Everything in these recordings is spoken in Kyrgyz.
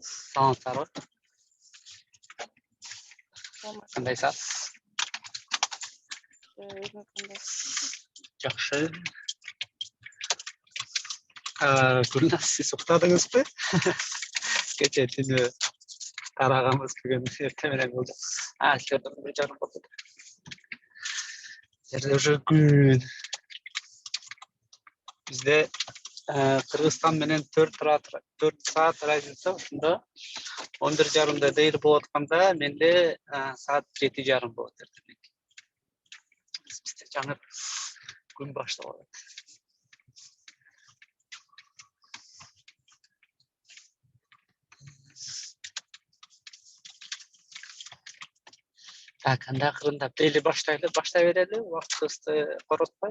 Саламатсызбы? Кандайсыз? Жакшы. Гүлназ, сиз уктадыңызбы? Кече түнү тарагамыз бүгүн эртең менен болду. Силерден 1:30 болду. Жерде уже күн. Бизде Кыргызстан менен 4 саат разница ушунда. 11:30 дейли болуп атканда менде саат 7:30 болот эртең. Бизде жаңы күн башталат. Так, анда акырындап дейли баштай берели, убактыбызды коротпой.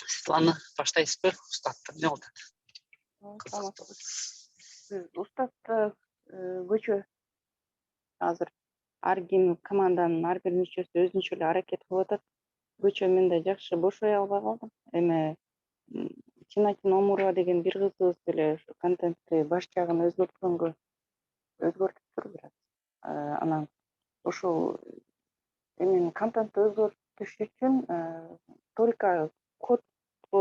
Светлана, баштайсызбы? Устаттым, эмне болду? Устатты көчө азыр ар ким команданын ар бир мүчөсү өзүнчө эле аракет кылып атат. Көчө мен да жакшы бошой албай калдым. Эми Номурова деген бир кызыбыз деле контентти баш жагын өзгөртүп тур бирок. Анан ошол эмени контентти өзгөртүш үчүн только кодго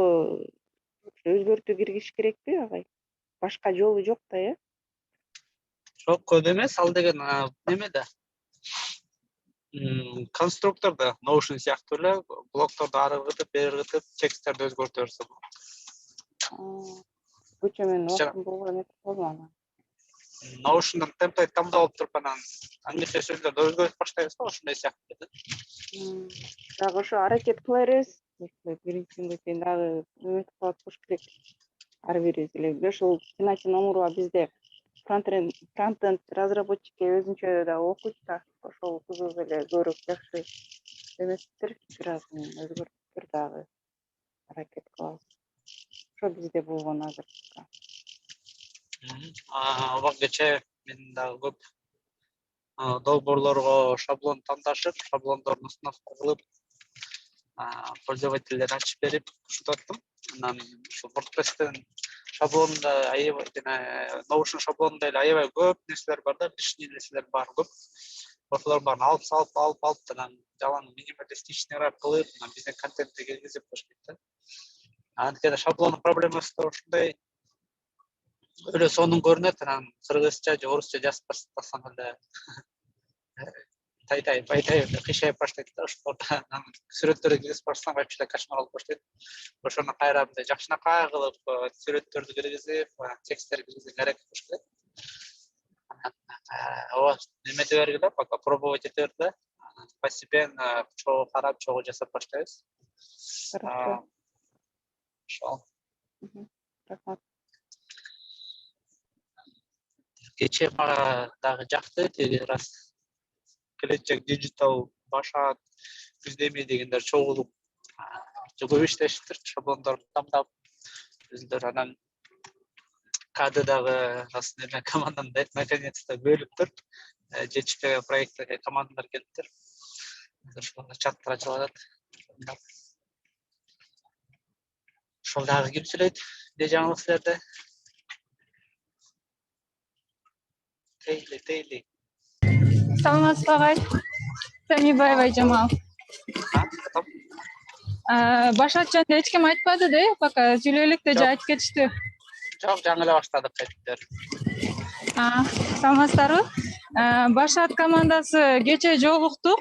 өзгөртүү киргизиш керекпи агай? Башка жолу жок да, э? Жок, код эмес, ал деген немеде. Конструктордо Notion сыяктуу эле блокторду ары кытып, бери кытып, тексттерди өзгөртө берсе болот. Көчө менен убактым болгон эмес болду анан. Notion'дан темплейт тандап алып туруп анан англисче сөздөрдү өзгөртүп баштайбыз да, ошондой сыяктуу. Дагы ошо аракет кыла беребиз. Биринчи күнгө чейин дагы үмүт кылып туруш керек. Ар бирибиз эле. Ошол Номурова бизде фронтенд разработчикке өзүнчө да окуйт да. Ошол кызыбыз эле көрүп жакшы эместир, бир аз өзгөртүптүр дагы аракет кылабыз. Ошо бизде болгон азыркы. Ооба кече мен дагы көп долбоорлорго шаблон тандашып, шаблондордун установка кылып, пользовательдер ачып берип ушунтаттым. Анан ушу WordPress'тен шаблонунда аябай жана Notion шаблонунда эле аябай көп нерселер бар да, лишний нерселер бар көп. Ошолордун баарын алып анан жалаң минималистичныйраак кылып, анан биздин контентти киргизип коюш керек да. Анткени шаблондун проблемасы да ушундай. Эле сонун көрүнөт, анан кыргызча же орусча жазып баштасаң эле тай кыйшайып баштайт да ошолорда. Анан сүрөттөрдү киргизип баштасаң вообще кошмар болуп баштайт. Ошону кайра мындай жакшынакай кылып, сүрөттөрдү киргизип, тексттерди киргизип аракет кылыш керек. Ооба, немете бергиле, пока пробовать эте бер да. Постепенно чогуу карап, чогуу жасап баштайбыз. Хорошо. Ошол. Рахмат. Кече мага дагы жакты, тиги раз келечек диджитал башат Үздемей дегендер чогулуп көп иштешиптир, шаблондорду тандап өзүлөр. Анан кады дагы неме команданы наконец-то бөлүптүр. Жетишпеген проекттерге командалар келиптир. Ошолорго чаттар ачылып атат. Ошол дагы ким сүйлөйт? Эмне жаңылык силерде? Тейли. Саламатсызбы агай? Самибаева Жамал. Башат жөнүндө эч ким айтпады да, пока сүйлөй электе же айтып кетишти. Жок, жаңы эле баштадык кеттер. Саламатсыздарбы? Башат командасы кече жолуктук.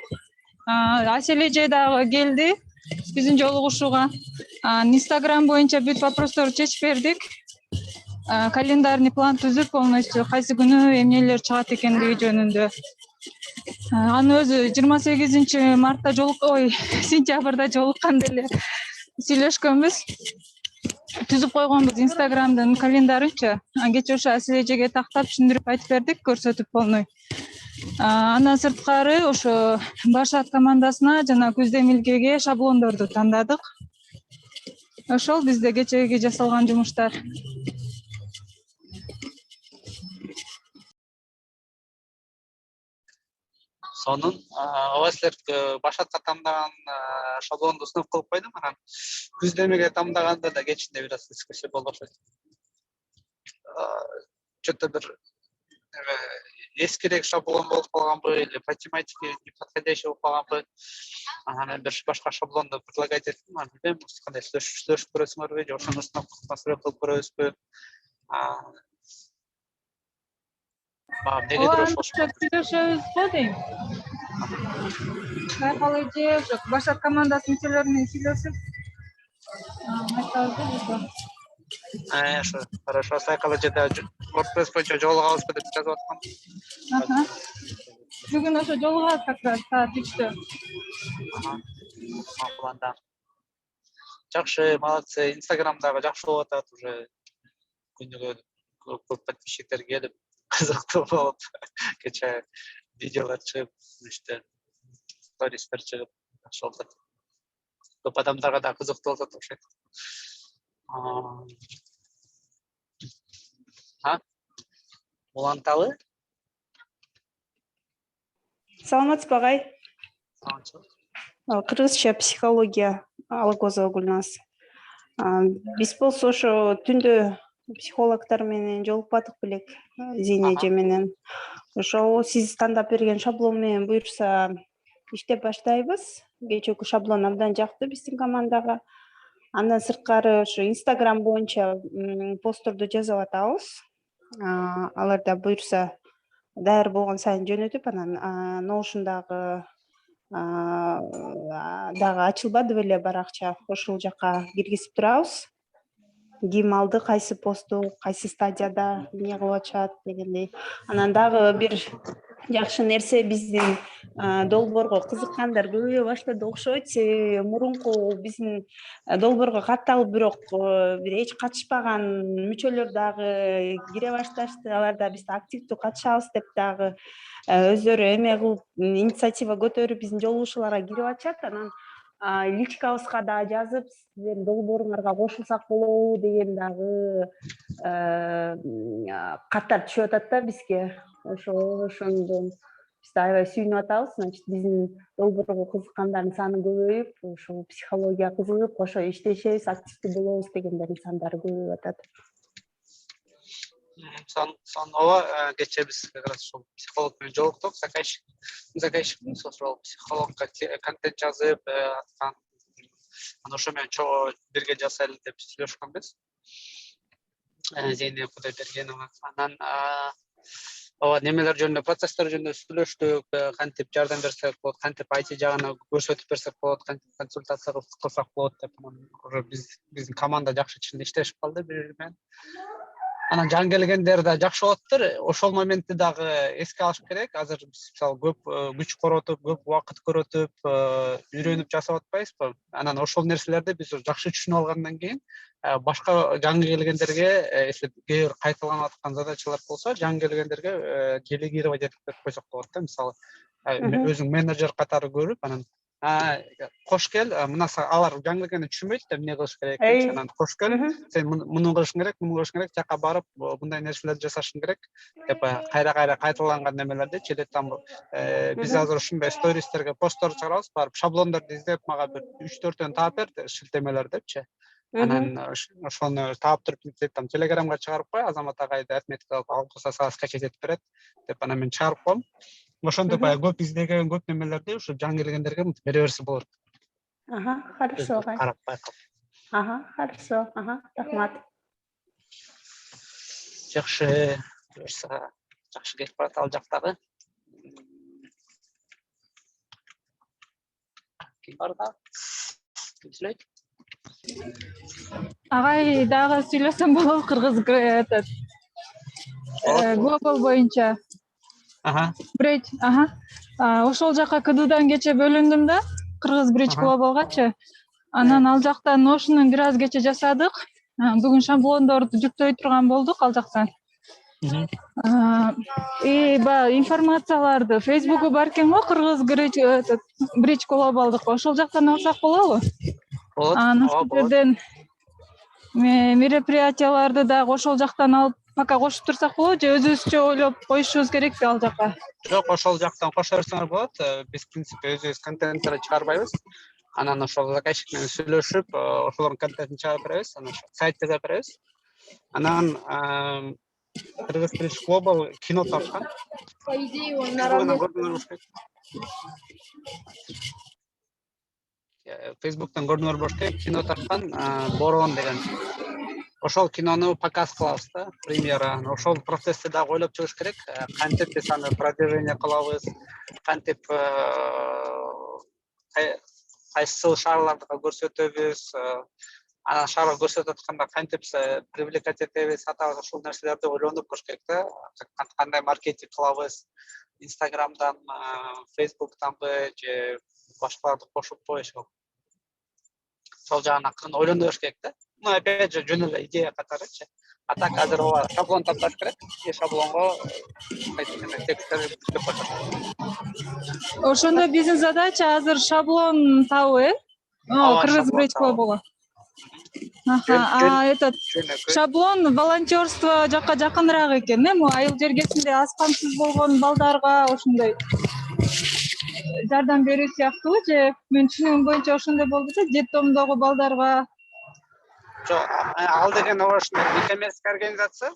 Аселе эже дагы келди биздин жолугушууга. Instagram боюнча бүт вопросторду чечип бердик. Календарный план түзүп полностью кайсы күнү эмнелер чыгат экендиги жөнүндө. Аны өзү 28-мартта сентябрда жолукканда эле сүйлөшкөнбүз. Түзүп койгонбуз Instagram'дын календарынчы. Кече ошо Аселе эжеге тактап түшүндүрүп айтып бердик, көрсөтүп полной. Андан сырткары ошо Башат командасына жана Күздө Милкеге шаблондорду тандадык. Ошол бизде кечеги жасалган жумуштар. Сонун ооба силер Башатка тандаган шаблонду установка кылып койдум. Анан Күздемеге тандаганда да кечинде бир аз дискуссия болду окшойт. что-то bir eskirek şablon болып қалған бы или по тематике неподходящий болып қалған бы ана бір башқа шаблонды предлагать еттім білмеймін қандай сөйлесіп көресіңдер бе ошоның үстіне настрой қылып көресіз бе маған негедір ошол сүйлөшөбүз го дейм сайкал эже ошо башат командасынын мүчөлөрү менен сүйлөшүп айтабыз ошо хорошо сайкал эжеде WordPress боюнча жолугабыз деп жазып аткан бүгүн ошо жолугабыз как раз саат 3-тө макул анда жакшы молодцы инстаграмдагы жакшы болуп атат уже күнүгө көп подписчиктер келип кызыктуу болуп кечээ видеолор чыгып иште стористер чыгып жакшы болуп атат көп адамдарга да кызыктуу болуп атат окшойт уланталы саламатсызбы агай кыргызча психология Алгозова Гүлназ биз болсо ошо түндө психологдор менен жолукпадык белек Зейне эже менен ошол сиз тандап берген шаблон менен буюрса иштеп баштайбыз кечээки шаблон абдан жакты биздин командага андан сырткары ошо инстаграм боюнча постторду жазып атабыз аларда буюрса даяр болгон сайын жөнөтүп анан Notion'дагы дагы ачылбады беле баракча ошол жака киргизип турабыз ким алды кайсы посту кайсы стадияда эмне кылып атышат дегендей анан дагы бир жакшы нерсе биздин долбоорго кызыккандар көбөйө баштады окшойт себеби мурунку биздин долбоорго кат алып бирок бир эч катышпаган мүчөлөр дагы кире башташты алар да биз активдүү катышабыз деп дагы өздөрү эме кылып инициатива көтөрүп биздин жолугушууларга кирип атышат анан личкабызга да жазып сиздердин долбооруңарга кошулсак болобу деген дагы каттар түшүп атат да бизге ошондон биз да аябай сүйүнүп атабыз значит биздин долбоорго кызыккандардын саны көбөйүп ошол психология кызыгып кошо иштешебиз активдүү болобуз дегендер инсандар көбөйүп атат ооба кечээ биз как раз ушул психолог менен жолуктук заказчиктин ошол психологко контент жазып аткан анан ошо менен чогуу бирге жасайлы деп сүйлөшкөнбүз Зейне Кудайбергенова анан ооба немелер жөнүндө процесстер жөнүндө сүйлөштүк кантип жардам берсек болот кантип IT жагына көрсөтүп берсек болот кантип консультация кылсак болот деп анан уже биздин команда жакшы ичинде иштешип калды бири бири менен анан жаңы келгендер да жакшы болуп атыптыр ошол моментти дагы эске алыш керек азыр биз мисалы көп күч коротуп көп убакыт көрөтүп үйрөнүп жасап атпайбызбы анан ошол нерселерди биз жакшы түшүнүп алгандан кийин башка жаңы келгендерге если кээ бир кайталанып аткан задачалар болсо жаңы келгендерге делегировать этип берип койсок болот да мисалы өзүң менеджер катары көрүп анан кош кел мына алар жаңы келгенде түшүнбөйт да эмне кылыш керек анан кош кел сен муну кылышың керек муну кылышың керек жака барып мындай нерселерди жасашың керек деп кайра кайталанган немелердичи или там биз азыр ушундай стористерге посттор чыгарабыз барып шаблондорду издеп мага бир 3-4 таап бер шилтемелер депчи анан ошону таап туруп там телеграмга чыгарып кой Азамат агайды отметка кылып алып калса сага скачать этип берет деп анан мен чыгарып коем ошондо көп издеген көп немелерди ушу жаңы келгендерге бере берсе болот хорошо карап байкап хорошо рахмат жакшы буюрса жакшы кетип барат ал жактагы ким бар да ким сүйлөйт агай дагы сүйлөсөм болобу кыргыз этот глобал боюнча Bridge, ошол жака КДдан кече бөлүндүм да, Кыргыз Bridge Globalгачы. Анан ал жактан Notion'ун бир аз кече жасадык. Бүгүн шаблондорду жүктөй турган болдук ал жактан. Информацияларды Facebook'у бар экен го, Кыргыз Bridge Globalдык. Ошол жактан алсак болобу? Болот. Анан сиздерден мероприятияларды дагы ошол жактан алып пока кошуп турсак болобу же өзүбүзчө ойлоп коюшубуз керекпи ал жака? Жок, ошол жактан кошо берсеңер болот. Биз принципе өзүбүз контенттерди чыгарбайбыз. Анан ошол заказчик менен сүйлөшүп, ошолордун контентин чыгарып беребиз, анан сайт жасап беребиз. Анан Кыргыз Bridge Global кино тартқан. По идее, он Фейсбуктан көрдіңіздер болуш керек. Фейсбуктан көрдіңіздер болуш керек, кино тартқан Борон деген. Ошол кинону показ кылабыз да, премьера. Ошол процессти дагы ойлоп чыгыш керек. Кантип биз аны продвижение кылабыз, кантип кайсыл шаарларда көрсөтөбүз, анан шаарга көрсөтүп атканда кантип привлекать этебиз, сатабыз, ушул нерселерди ойлонуп көрүш керек да. Кандай маркетинг кылабыз, Инстаграмдан, Фейсбуктанбы же башкаларды кошуппу ошол. Сол жагын акырын ойлоно бериш керек да. Ну, опять же, жөн эле идея катарычы. А так азыр ооба шаблон тапташ керек. Шаблонго тексттерди бүктөп коюш керек. Ошондо биздин задача азыр шаблон табуу, Кыргыз Bridge Global. Этот шаблон волонтерство жакка жакыныраак экен, могу айыл жергесинде аз камсыз болгон балдарга ошондой жардам берүү сыяктуу же мен түшүнүгүм боюнча ошондой болду да, детдомдогу балдарга. Жок, ал деген ошондой некоммерческий организация,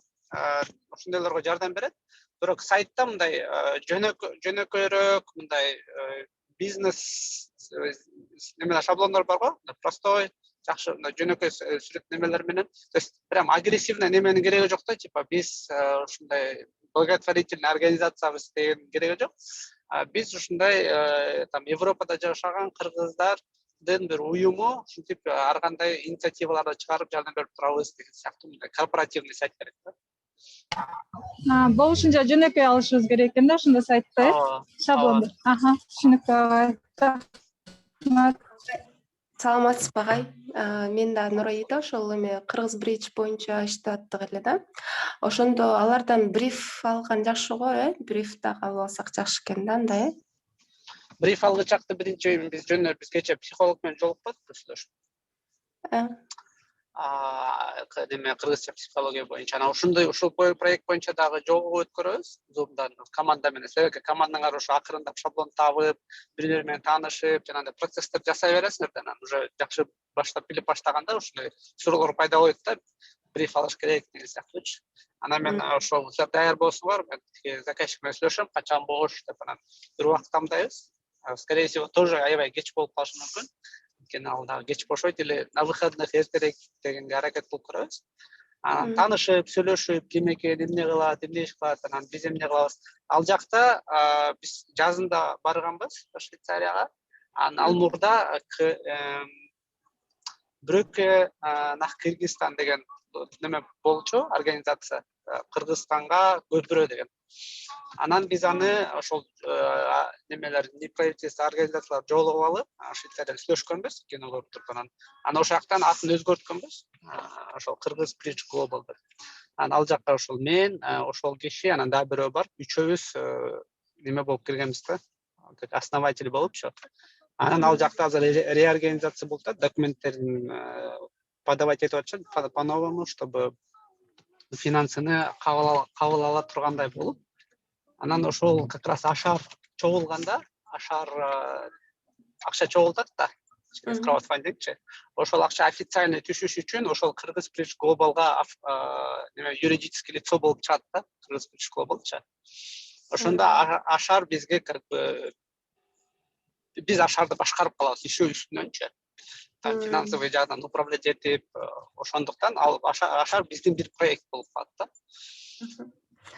ошондойлорго жардам берет. Бирок сайтта мындай жөнөкөйрөөк, мындай бизнес немелер шаблондор бар го, простой, жакшы мындай жөнөкөй сүрөт немелер менен. То есть прям агрессивный неменин кереги жок да, типа биз ушундай благотворительный организациябыз деген кереги жок. Биз ушундай там Европада жашаган кыргыздардын бир уюму, ушинтип ар кандай инициативаларды чыгарып жардам берип турабыз деген сыяктуу мындай корпоративный сайт керек да. Болушунча жөнөкөй алышыбыз керек экен да ошондой сайтты, шаблонду. Түшүнүктүү. Саламатсызбы агай? Мен да Нураида, ошол эме Кыргыз Bridge боюнча иштеп аттык эле да. Ошондо алардан бриф алган жакшы го, бриф дагы алып алсак жакшы экен да, андай, Бриф алгычакты биринчи биз кечээ психолог менен жолукпадыкпы сүйлөшүп. Деме кыргызча психология боюнча ушул проект боюнча дагы жолугуп өткөрөбүз Zoom'дан команда менен. Себеби командаңар ошо акырындап шаблон табып, бири-бири менен таанышып, жанагындай процесстер жасай бересиңер да, анан уже жакшы баштап билип баштаганда ушундай суроолор пайда болот да, бриф алыш керек деген сыяктуучу. Анан мен ошол силер даяр болсуңар, мен заказчик менен сүйлөшөм, качан бош деп, анан бир убакыт тандайбыз. Скорее всего, тоже аябай кеч болуп калышы мүмкүн. Анткени ал дагы кеч бошойт эле на выходных эртерээк дегенге аракет кылып көрөбүз. Анан таанышып, сүйлөшүп, ким экен, эмне кылат, эмне иш кылат, анан биз эмне кылабыз. Ал жакта биз жазында барганбыз Швейцарияга. Анан ал мурда Брюкке нах Кыргызстан деген неме болчу, организация. Кыргызстанга көпүрө деген. Анан биз аны ошол немелер, неправительственный организациялар жолугуп алып, Швейцарияда сүйлөшкөнбүз, кино көрүп туруп анан ошол жактан атын өзгөрткөнбүз. Ошол Кыргыз Bridge Global деп. Анан ал жакка ошол мен, ошол киши, анан дагы бирөө бар, үчөөбүз неме болуп киргенбиз да, основатель болупчу. Анан ал жакта азыр реорганизация болуп атат, документтерин подавать этип атышат по-новому, чтобы финансыны кабыл ала тургандай болуп. Анан ошол как раз ашар чогулганда, акча чогултат да, краудфандингчи. Ошол акча официальный түшүш үчүн ошол Кыргыз Bridge Globalга юридический лицо болуп чыгат да, Кыргыз Bridge Globalчы. Ошондо ашар бизге как бы биз ашарды башкарып калабыз ишөө үстүнөнчү. Там финансовый жагдан управлять этип, ошондуктан ал ашар биздин бир проект болуп калат да.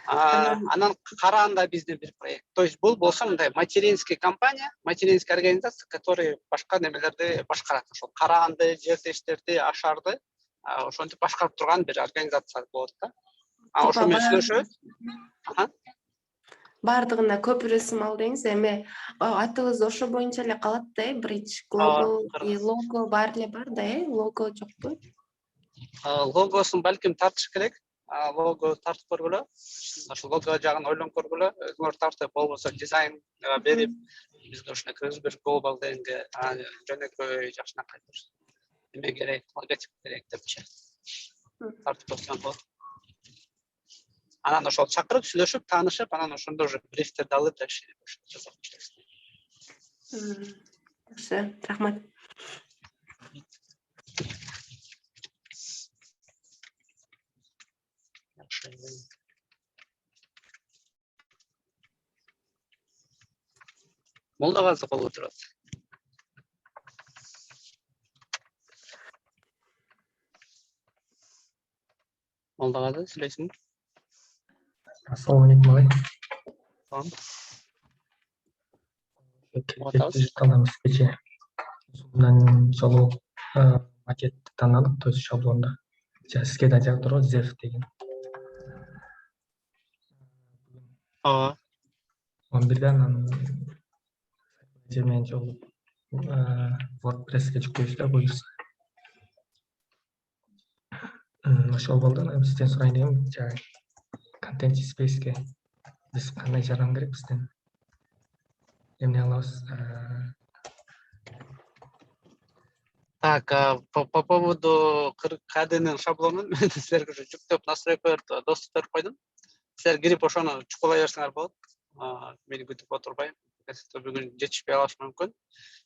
Анан караанда биздин бир проект. То есть бул болсо мындай материнский компания, материнский организация, который башка немелерди башкарат. Ошол караанды, жердештерди, ашарды ошентип башкарып турган бир организация болот да. Ошо менен сүйлөшөбүз. Бардыгына көп ресим ал деңиз, эми атыбыз ошо боюнча эле калат да, Bridge Global лого бар эле бар да, лого жокпу? Логосун балким тартыш керек. Лого тартып көргүлө. Ошол лого жагын ойлонуп көргүлө. Өзүңөр тартып, болбосо дизайн берип, бизге ушуна Кыргыз Bridge Global дегенге жөнөкөй жакшынакай эме керек, логотип керек депчи. Тартып койсоң болот. Анан ошол чакырып, сүйлөшүп, таанышып, анан ошондо уже брифтерди алып жасап иштейбиз. Жакшы, рахмат. Молдағазы қол отырады. Молдағазы сөйлейсің бе? Ассалаумағалейкум ағай. Tamam. Келешекте жақталамыз кеше. Содан жолу макетті таңдадық, то есть шаблонда. Сізге де жатыр ғой, ZEF деген. Birden мен жолу WordPress-ке жүктеушілер бұйырса. Ошол болды, сізден сұрайын дегенім, жаңағы контент space-ке біз қандай жарам керек бізден? Эмне алабыз? Так, по поводу каденин шаблонун мен силерге уже жүктөп настройкаларды доступ берип койдум. Силер кирип ошону чукулай берсеңер болот. Мени күтүп отурбай. Бүгүн жетишпей калышы мүмкүн.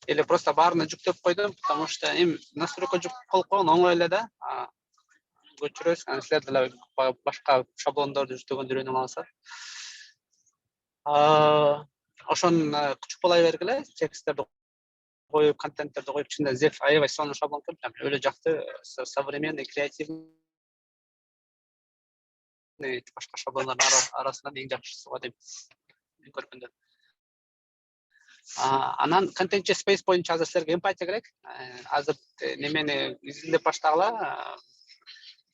Или просто баарына жүктөп койдум, потому что эми настройка жүктөп коюп койгон оңой эле да. Көчүрөбүз, анан силер деле башка шаблондорду жүктөгөндө үйрөнүп аласыздар. Ошону чукулай бергиле, тексттерди коюп, контенттерди коюп, ичинде ZEF, аябай сонун шаблон көп, өлө жакты, современный, креативный, башка шаблондордун арасынан эң жакшысы го деп көргөндө. Анан контент space боюнча азыр силерге эмпатия керек. Азыр немени изилдеп баштагыла.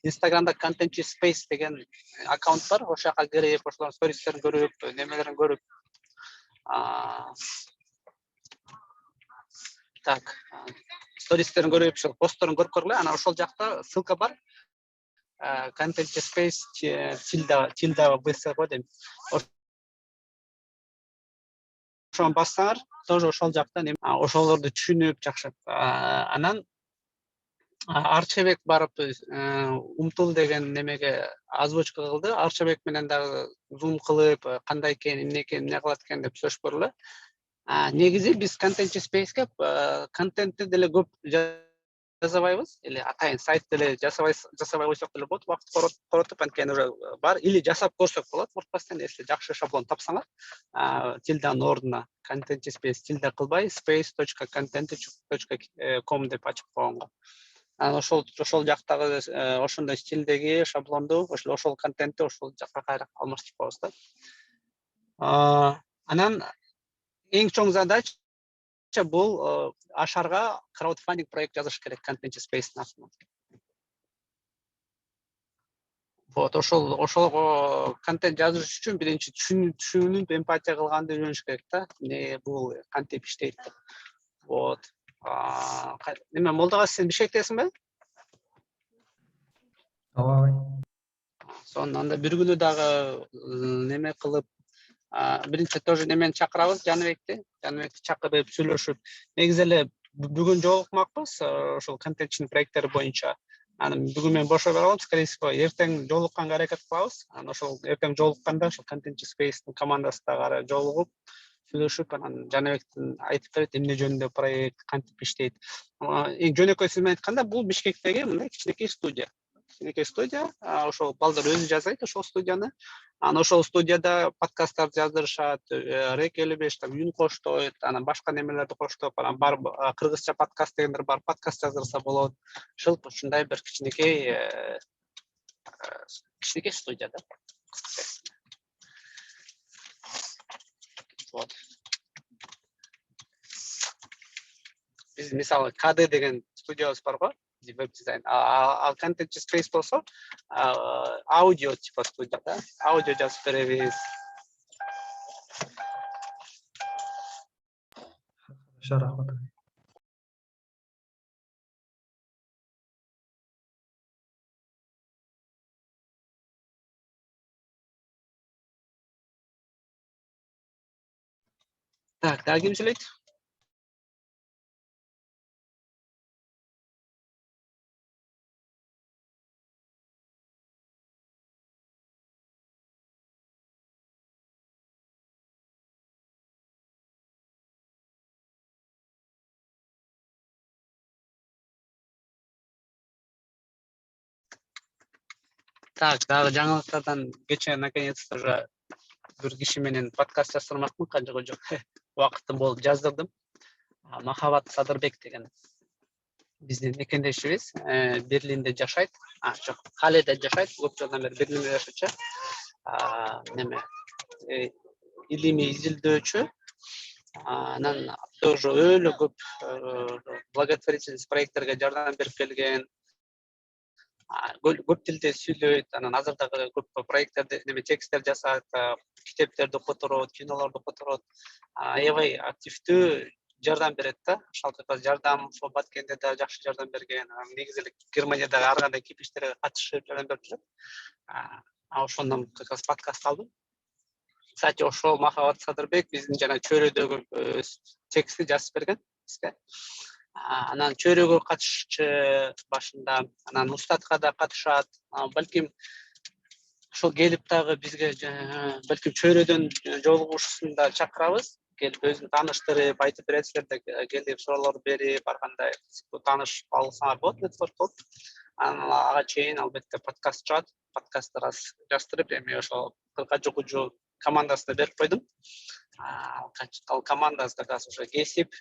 Инстаграмда контент space деген аккаунт бар. Ошол жака кирип, ошолордун стористерин көрүп, немелерин көрүп. Так, стористерин көрүп, ошол постторун көрүп көргүлө. Анан ошол жакта ссылка бар. Content space tilda bs го дейм. Ошону бассаңар, тоже ошол жакта ошолорду түшүнүп жакшы. Анан Арчебек барып умтул деген немеге озвучка кылды. Арчебек менен дагы зум кылып, кандай экен, эмне экен, эмне кылат экен деп сөз көрүлө. Негизи биз контент space'ке контентти деле көп жасабайбыз, или атайын сайт деле жасабай койсок деле болот, убакыт коротуп анткени уже бар, или жасап көрсөк болот. WordPress-тен если жакшы шаблон тапсаңар, тилданын ордуна content space тилда кылбай space.content.com деп ачып койгонго. Ошол жактагы ошондой стилдеги шаблонду, ошол контентти ошол жакка кайра алмаштырып коебуз да. Анан эң чоң задача бул ашарга краудфандинг проект жазыш керек контент space'ин астына. Вот, ошолго контент жазыш үчүн биринчи түшүнүп, эмпатия кылганды үйрөнүш керек да. Эмне бул кантип иштейт деп. Вот. Неме Молдагаз, сен бишкек дейсиңби? Ооба. Сонун анда бир күнү дагы неме кылып, биринчи тоже немени чакырабыз, Жаныбекти чакырып сүйлөшүп. Негизи эле бүгүн жолукмакпыз, ошол контентчинин проекттери боюнча. Анан бүгүн мен бошой барам, скорее всего, эртең жолукканга аракет кылабыз. Анан ошол эртең жолукканда ошол контент space'тин командасы дагы жолугуп, сүйлөшүп, анан Жаныбектин айтып берет эмне жөнүндө проект, кантип иштейт. Эң жөнөкөй сөз менен айтканда, бул Бишкектеги мындай кичинекей студия. Ошол балдар өзү жасайт ошол студияны. Анан ошол студияда подкасттарды жаздырышат, Рек 55 там үн коштойт, анан башка немелерди коштоп, анан бар кыргызча подкаст дегендер бар, подкаст жаздырса болот. Ушундай бир кичинекей студия да. Вот. Биз мисалы КД деген студиябыз бар го, веб-дизайн. Content space болсо, аудио типа студия да. Аудио жазып беребиз. Рахмат. Так, дагы ким сүйлөйт? Так, дагы жаңылыктардан кечээ наконец-то уже бир киши менен подкаст жаздырмакмын, канча жок. убактым болуп жаздырдым. Махабат Садырбек деген биздин мекендешибиз Берлинде жашайт. Жок, Каледе жашайт. Көп жылдан бери Берлинде жашачу. Неме илимий изилдөөчү. Анан тоже өлө көп благотворительность проекттерге жардам берип келген. Көп тилде сүйлөйт. Анан азыр дагы көп проекттерди, неме тексттер жасайт, китептерди которот, кинолорду которот. Аябай активдүү жардам берет да. Шалкыга жардам ошол Баткенде да жакшы жардам берген. Негизи эле Германияда ар кандай кипиштерге катышып жардам берип жүрөт. Ошондон как раз подкаст алдым. Кстати, ошол Махабат Садырбек биздин жана чөйрөдөгү текстти жазып берген бизге. Анан чөйрөгө катышчы башында, анан устатка да катышат. Балким ошол келип дагы бизге балким чөйрөдөн жолугушусунда чакырабыз. Келип өзүн тааныштырып, айтып бересиздер да келип суроолор берип, ар кандай тааныш алсаңар болот, нетворк болуп. Анан ага чейин албетте подкаст чыгат. Подкастты раз жаздырып, эми ошол 40 жугу командасына берип койдум. Ал командасы как раз уже кесип,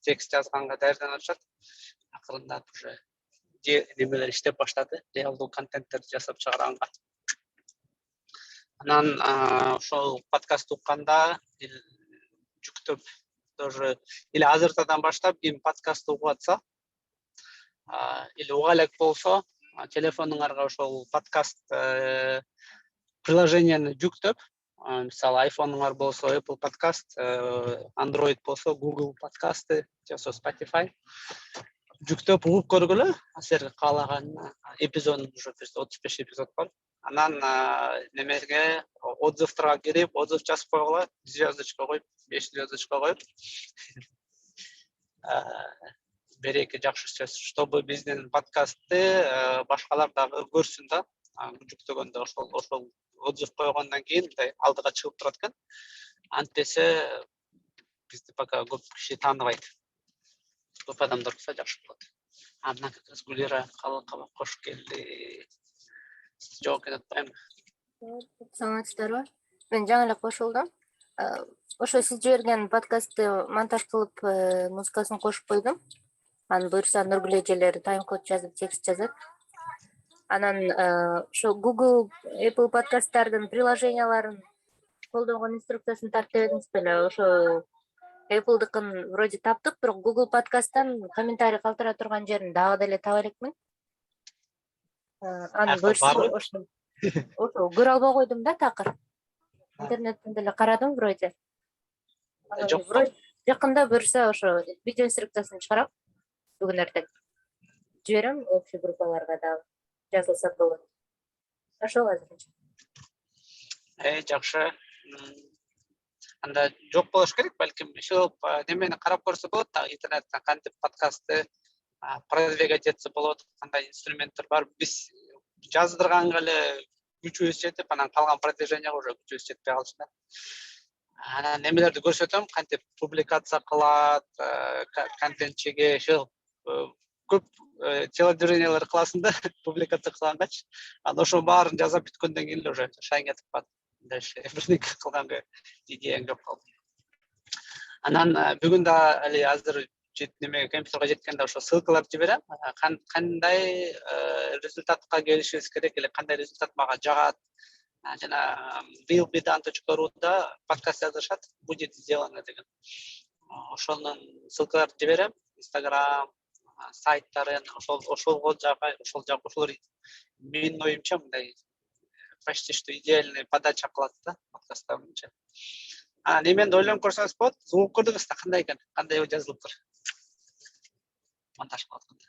текст жазганга даярданып жатат. Акырындап уже немелер иштеп баштады. Реалдуу контенттерди жасап чыгарганга. Анан ошол подкаст укканда жүктөп тоже или азыртадан баштап ким подкаст угуп атса, или уга элек болсо, телефонуңарга ошол подкаст приложенияны жүктөп, мисалы iPhone'уңар болсо Apple Podcast, Android болсо Google подкасты, же Spotify жүктөп угуп көргүлө. Силерге каалаган эпизодун уже 35 эпизод бар. Анан немеге отзывтарга кирип, отзыв жазып койгула, звездочка коюп, 5 звездочка коюп. Береке жакшы сөз, чтобы биздин подкастты башкалар дагы көрсүн да. Жүктөгөндө ошол отзыв койгондон кийин мындай алдыга чыгып турат экен. Антесе бизди пока көп киши тааныбайт. Көп адамдар болсо жакшы болот. Андан Гүлира калыкка кош келди. Жооп кетпейм. Саламатсыздарбы? Мен жаңы эле кошулдум. Ошо сиз жиберген подкастты монтаж кылып, музыкасын кошуп койдум. Анан буюрса Нургүл эжелер тайм-код жазып, текст жазат. Анан ошо Google, Apple подкасттардын приложенияларын колдонгон инструкциясын тартып бердиңиз беле? Ошо Apple'дыкын вроде таптык, бирок Google подкасттан комментарий калтыра турган жерин дагы деле таба элекмин. Анын буюрса ошо көрө албай койдум да такыр. Интернеттен деле карадым вроде. Жакында буюрса ошо видео инструкциясын чыгарам. Бүгүн эртең жиберем общий группаларга дагы жазылса болот. Ошол азырынча. Жакшы. Анда жок болуш керек, балким ошол немени карап көрсө болот да, интернеттен кантип подкастты продвигать этсе болот, кандай инструменттер бар. Биз жаздырганга эле күчүбүз жетип, анан калган продвиженияга уже күчүбүз жетпей калчу да. Анан немелерди көрсөтөм, кантип публикация кылат, контентчиге ошол көп телодвижениялар кыласың да, публикация кылгангачы. Анан ошо баарын жазап бүткөндөн кийин уже шаң этип калат. Дальше бирдеке кылганга идеяң жок калды. Анан бүгүн да эле азыр немеге компьютерге жеткенде ошо ссылкаларды жиберем. Кандай результатка келишибиз керек эле, кандай результат мага жагат. Жана realbidan.ru-да подкаст жазышат, будет сделано деген. Ошонун ссылкаларды жиберем. Instagram сайттарын, ошол менин оюмча мындай почти что идеальный подача кылат да подкасттар боюнча. Неменди ойлонуп көрсөңүз болот, угуп көрдүңүз да кандай экен, кандай жазылыптыр. Монтаж кылып атканда.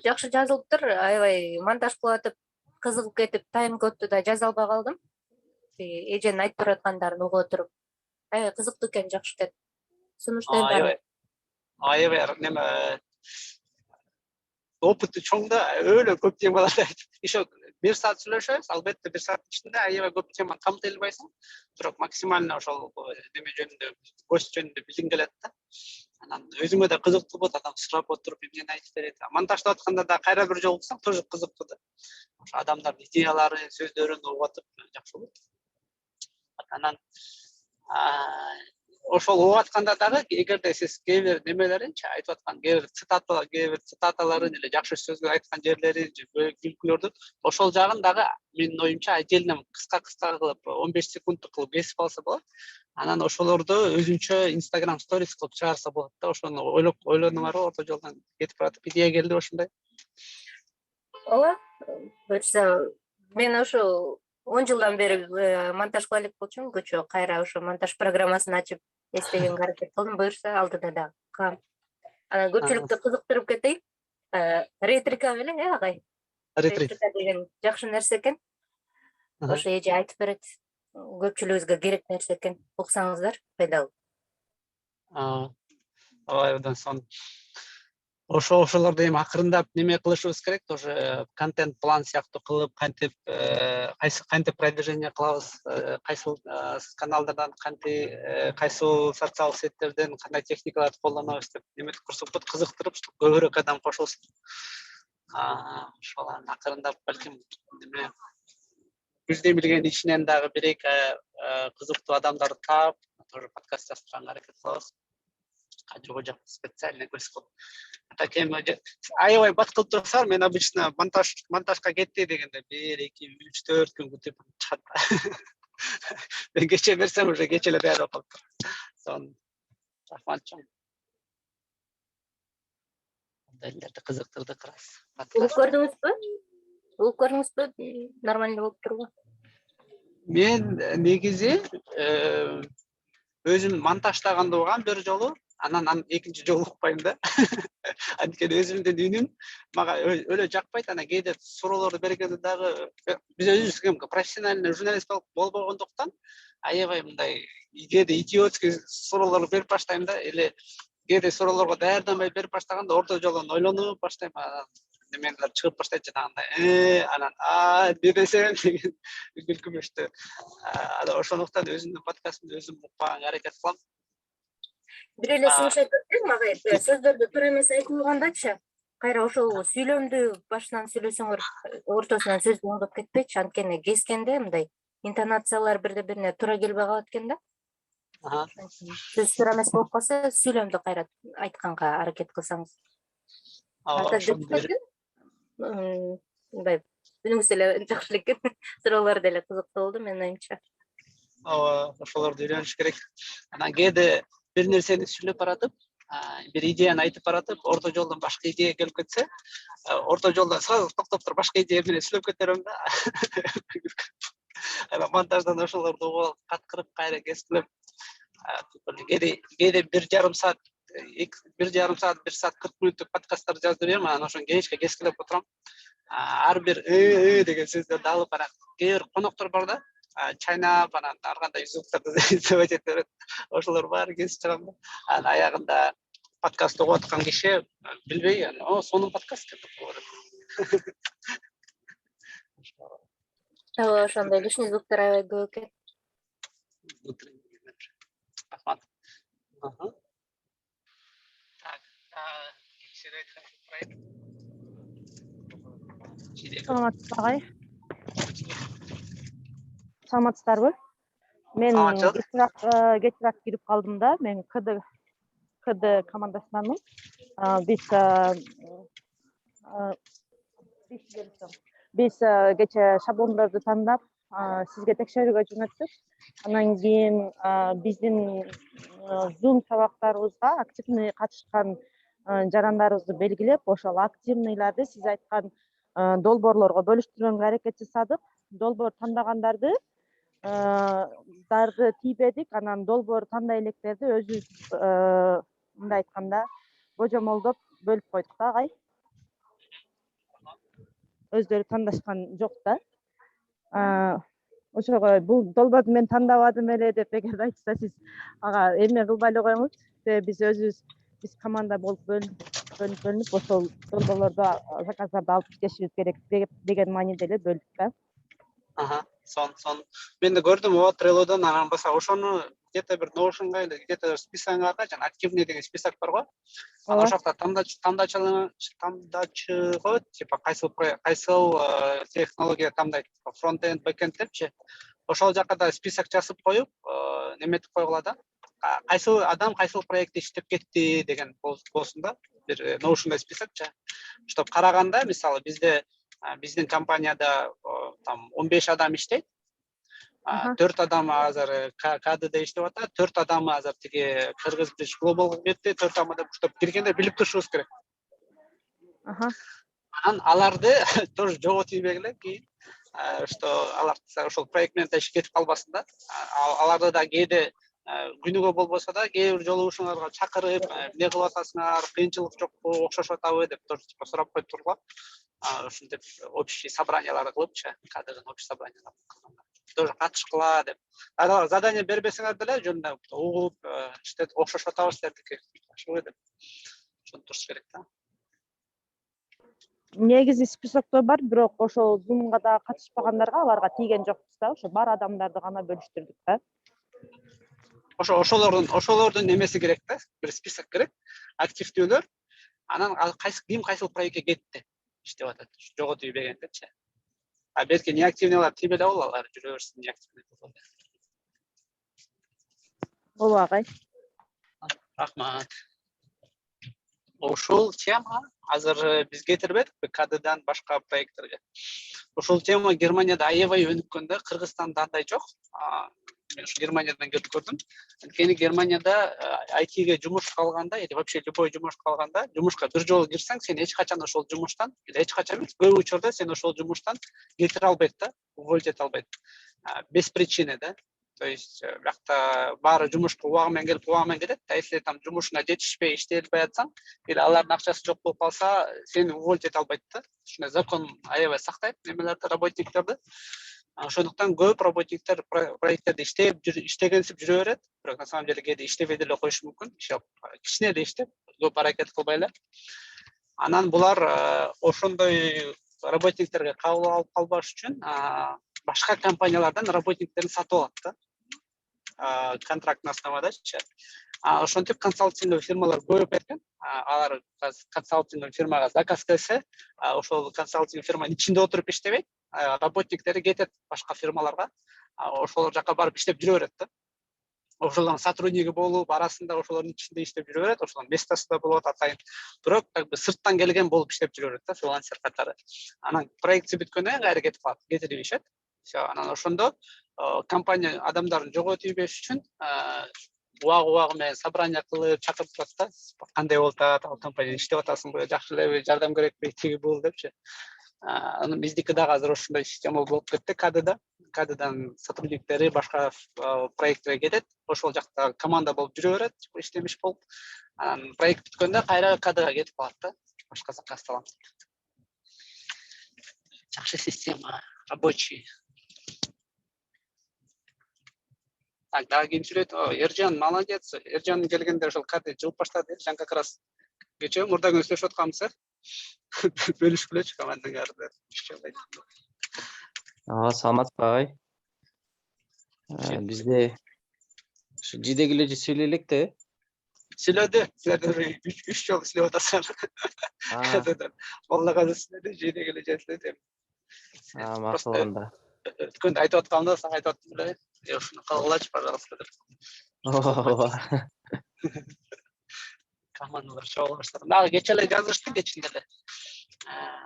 Жакшы жазылыптыр. Аябай монтаж кылып атып, кызыгып кетип, тайм-кодду да жаза албай калдым. Эженин айтып аткандарын угуп отуруп, аябай кызыктуу экен, жакшы экен. Сунуштайм бар. Аябай неме опыты чоң да, өлө көп темаларды айтып. Еще 1 саат сүйлөшөбүз, албетте 1 сааттын ичинде аябай көп теманы камтый албайсың. Бирок максимально ошол неме жөнүндө, гость жөнүндө билгиң келет да. Анан өзүңө да кызыктуу болот, адам сурап отуруп эмнени айтып берет. Монтаждап атканда да кайра бир жолу уксаң, тоже кызыктуу да. Ошо адамдардын идеяларын, сөздөрүн угуп атып жакшы болот. Анан ошол угуп атканда дагы эгерде сиз кээ бир немелеринчи айтып аткан кээ бир цитаталарын эле жакшы сөзгө айткан жерлерин же күлкүлөрдү ошол жагын дагы менин оюмча отдельно кыска кылып 15 секунддук кылып кесип алса болот. Анан ошолорду өзүнчө Instagram stories кылып чыгарса болот да. Ошону ойлонуңарбы орто жолдон кетип баратып идея келди ошондой. Ооба, буюрса мен ошо 10 жылдан бери монтаж кыла элек болчумун, көчө кайра ошо монтаж программасын ачып эстегенге аракет кылдым, буюрса алдыда дагы кылам. Анан көпчүлүктү кызыктырып кетейин. Ретрика белең, агай? Ретрика деген жакшы нерсе экен. Ошо эже айтып берет. Көпчүлүгүбүзгө керек нерсе экен. Уксаңыздар, пайдалуу. Абдан сон. Ошолорду эми акырындап неме кылышыбыз керек, тоже контент план сыяктуу кылып, кантип продвижение кылабыз, кайсыл каналдардан, кайсыл социалдык сеттерден кандай техникаларды колдонобуз деп неметип курсак болот, кызыктырып, көбүрөөк адам кошулсын. Ошол акырындап балким неме көздөй билген ичинен дагы бир-эки кызыктуу адамдарды таап, тоже подкаст жазганга аракет кылабыз. Кадр жак специально көз кылып. Так эми аябай бат кылып турсаңар, мен обычно монтажга кетти дегенде 1, 2, 3, 4 күн күтүп чыгат. Мен кече берсем уже кече эле даярдап калып. Сон рахматчым. Далерди кызыктырды кырас. Угуп көрдүңүзбү? Нормально болуп турбу? Мен негизи өзүм монтаждаганда угам бир жолу, анан экинчи жолу укпайм да. Анткени өзүмдүн үнүм мага өлө жакпайт. Анан кээде суроолорду бергенде дагы биз өзүбүз профессиональный журналист болбогондуктан аябай мындай кээде идиотский суроолор берип баштайм да, эле кээде суроолорго даярданбай берип баштаганда орто жолдон ойлонуп баштайм. Неменелер чыгып баштайт жанагындай. Анан не десем деген күлкүмүштү. Ошондуктан өзүмдүн подкастымды өзүм укпаганга аракет кылам. Бир эле сунуш айтып өтсөм, агай, сөздөрдү туура эмес айтылгандачы, кайра ошол сүйлөмдү башынан сүйлөсөңөр, ортосунан сөздү оңдоп кетпейчи, анткени кескенде мындай интонациялар бирде-бирине туура келбей калат экен да. Сөз туура эмес болуп калса, сүйлөмдү кайра айтканга аракет кылсаңыз. Мындай үнүңүз деле жакшы экен, суроолор деле кызыктуу болду менин оюмча. Ошолорду үйрөнүш керек. Анан кээде бир нерсени сүйлөп баратып, бир идеяны айтып баратып, орто жолдон башка идея келип кетсе, орто жолдон сразу токтоп туруп башка идея менен сүйлөп кетерем да. Анан монтаждан ошолорду угуп алып, каткырып, кайра кескилеп, кээде 1,5 саат, 1 саат 40 мүнөттүк подкасттарды жазып берем, анан ошону кечке кескилеп отурам. Ар бир деген сөздөрдү алып, анан кээ бир коноктор бар да, чайнап, анан ар кандай звуктарды изобретить этип берет. Ошолор баары кесип чыгам да. Анан аягында подкаст угуп аткан киши билбей, сонун подкаст деп коет. Ошондой лишний звуктар аябай көп экен. Рахмат. Саламатсызбы агай? Саламатсыздарбы? Мен кечирээк кирип калдым да. Мен КД командасынанмын. Биз кече шаблондорду тандап, сизге текшерүүгө жөнөттүк. Анан кийин биздин Zoom сабактарыбызга активный катышкан жарандарыбызды белгилеп, ошол активныйларды сиз айткан долбоорлорго бөлүштүргөнгө аракет жасадык. Долбоор тандагандарды дарды тийбедик. Анан долбоор тандай электерди өзүбүз мындай айтканда божомолдоп бөлүп койдук да, агай. Өздөрү тандашкан жок да. Ошого бул долбоорду мен тандабадым эле деп эгер айтса сиз ага эме кылбай эле коюңуз. Биз өзүбүз команда болуп бөлүнүп ошол долбоорлорду заказдарды алып иштешибиз керек деген мааниде эле бөлдүк да. Сон. Мен да көрдүм Trello'дон, анан баса ошону где-то бир Notion'га или где-то списогга жана активный деген список бар го. Анан ошол жакта тандачыгы типа кайсыл технология тандайт, фронт-энд, бэк-энд депчи. ошол жака да список жазып коюп, неметип койгула да. Кайсыл адам кайсыл проектте иштеп кетти деген болсун да. Бир Notion'da списокча. Чтоб караганда, мисалы биздин компанияда там 15 адам иштейт. 4 адам азыр КДде иштеп атат, 4 адам азыр тиги Кыргыз Bridge Global'га кетти, 4 адам чтоб киргенде билип турушубуз керек. Анан аларды тоже жого тийбегиле кийин, что алар ошол проект менен ташып кетип калбасын да. Аларды да кээде күнүгө болбосо да кээ бир жолугушууларга чакырып, эмне кылып атасыңар, кыйынчылык жокпу, окшошуп атабы деп тоже сурап коюп тургула. Ушинтип общий собранияларды кылыпчы, кадырдын общий собранияларын кылганда тоже катышкыла деп. Алар задание бербесеңер деле жөнүндө угуп, иштеп окшошуп атабыз деп деп. Ошону туруш керек да. Негизи списокто бар, бирок ошол Zoom'га да катышпагандарга аларга тийген жокпуз да, ошо бар адамдарды гана бөлүштүрдүк да. Ошолордун немеси керек да, бир список керек, активдүүлөр. Анан ким кайсыл проектке кетти, иштеп атат, жого тийбегендечи. Белки неактивныйлар тийбей эле алар жүрө берсин, неактивный болсо. Болобу агай? Рахмат. Ошол тема азыр биз кетирбедик КДдан башка проекттерге. Ошол тема Германияда аябай өнүккөндө, Кыргызстанда андай жок. Мен ушу Германиядан көрүп көрдүм. Анткени Германияда IT-ге жумушка алганда, или вообще любой жумушка алганда, жумушка бир жолу кирсең, сен эч качан ошол жумуштан, или эч качан эмес, көп учурда сен ошол жумуштан кетире албайт да, уволить эте албайт. Без причины, да. То есть бакта баары жумушка убагы менен келип, убагы менен кетет. Если там жумушуңа жетишпей иштей албай атсаң, или алардын акчасы жок болуп калса, сени уволить эте албайт да. Ушундай закон аябай сактайт немелерди, работниктерди. Ошондуктан көп работниктер проекттерде иштегенсип жүрө берет, бирок на самом деле кээде иштебей деле коюшу мүмкүн. Кичине эле иштеп, көп аракет кылбай эле. Анан булар ошондой работниктерге кабыл алып калбаш үчүн башка компаниялардан работниктерин сатып алат да. Контрактный основадачы. Ошентип консалтинговый фирмалар көбөйүп кеткен. Алар консалтинговый фирмага заказ келсе, ошол консалтинговый фирманын ичинде отуруп иштебейт. Работниктери кетет башка фирмаларга. Ошолор жака барып иштеп жүрө берет да. Ошолордун сотрудниги болуп, арасында ошолордун ичинде иштеп жүрө берет, ошолордун местосы да болот атайын. Бирок как бы сырттан келген болуп иштеп жүрө берет да, фрилансер катары. Анан проектси бүткөндөн кийин кайра кетип калат, кетирип ишет. Всё, анан ошондо компания адамдардын жого тийбеш үчүн убагы менен собрание кылып чакырып турат да. Кандай болуп атат, ал компания иштеп атасыңбы, жакшы элеби, жардам керекпи, тиги бул депчи. Анан биздики дагы азыр ошондой система болуп кетти КДда. КДдан сотрудниктери башка проекттерге кетет. Ошол жакта команда болуп жүрө берет, иштемиш болуп. Анан проект бүткөндө кайра КДга кетип калат да. Башка заказ алам. Жакшы система, рабочий. Так, дагы ким сүйлөйт? Эржан молодец. Эржан келгенде ошол КД жылып баштады. Эржан как раз кечээ мурда күнү сүйлөшүп атканбыз. Бөлүшкүлөчү командаң арды. Саламатсызбы агай? Бизде ушу жидегиле сүйлөйлүк да. Сүйлөдү. Силер 3 жолу сүйлөп атасыңар. Аллага сүйлөдү, жидегиле сүйлөдү. Макул анда. Өткөндө айтып атканымда сага айтып аттым эле. Ушуну кылгылачы, пожалуйста деп. Командалар чогуу баштады. Дагы кечээ эле жазышты, кечинде эле.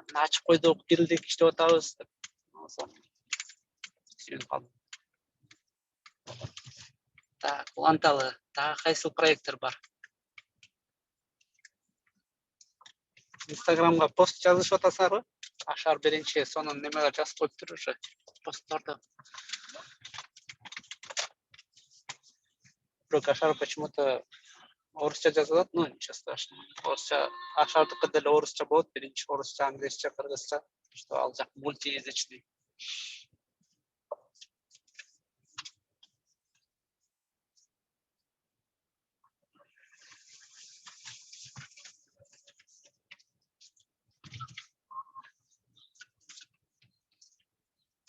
Мына ачып койдук, кирилдик, иштеп атабыз деп. Так, уланталы. Дагы кайсыл проекттер бар? Инстаграмга пост жазышып атасыңарбы? Ашар биринчи сонун немелер жазып коюптур уже постторду. Бирок Ашар почему-то орусча жазылат, ну ничего страшного. Орусча Ашардыкы деле орусча болот, биринчи орусча, англисче, кыргызча, что ал жак мультиязычный.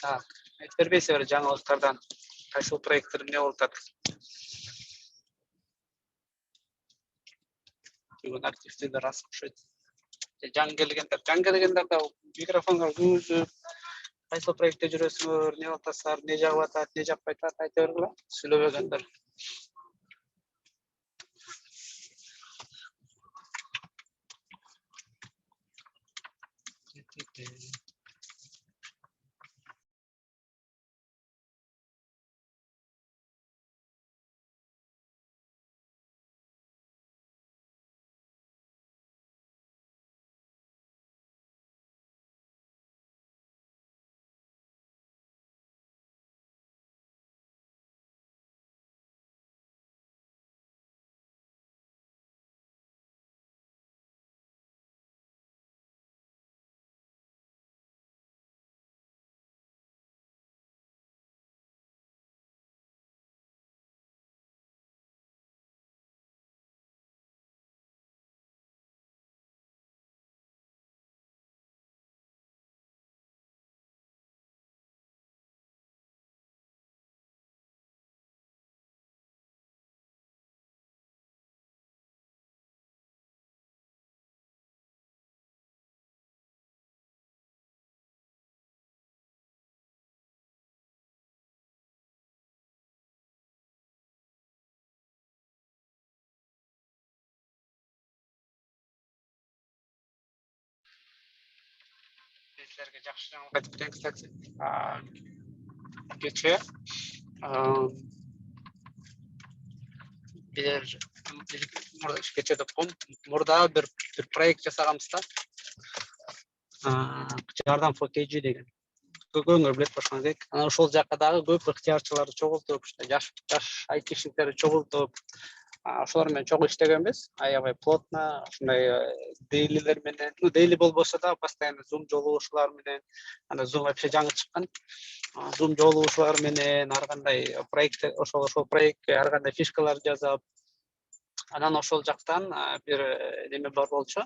Так, айтып бербейсиздерби жаңылыктардан кайсыл проекттер эмне болуп атат? Бүгүн активдүүлөр аз окшойт. Жаңы келгендер да микрофонго үзүп, кайсы проектте жүрөсүңөр, не атасыздар, не жагып атат, не жакпай атат, айта бергиле. Сүйлөбөгөндөр. Sizlerge жакшы жаңылык айтып кетейин, кстати. Кече кече деп коем, мурда бир проект жасаганбыз да. Жардам for KG деген. Көбүңөр билет башкан керек. Анан ошол жакка дагы көп ыктыярчыларды чогултуп, жаш айтишниктерди чогултуп, ошолор менен чогуу иштегенбиз. Аябай плотно, ушундай дейлилер менен, дейли болбосо да постоянно Zoom жолугушуулар менен, анда Zoom вообще жаңы чыккан. Zoom жолугушуулар менен ар кандай проект, ошол проектке ар кандай фишкалар жасап, анан ошол жактан бир неме бар болчу.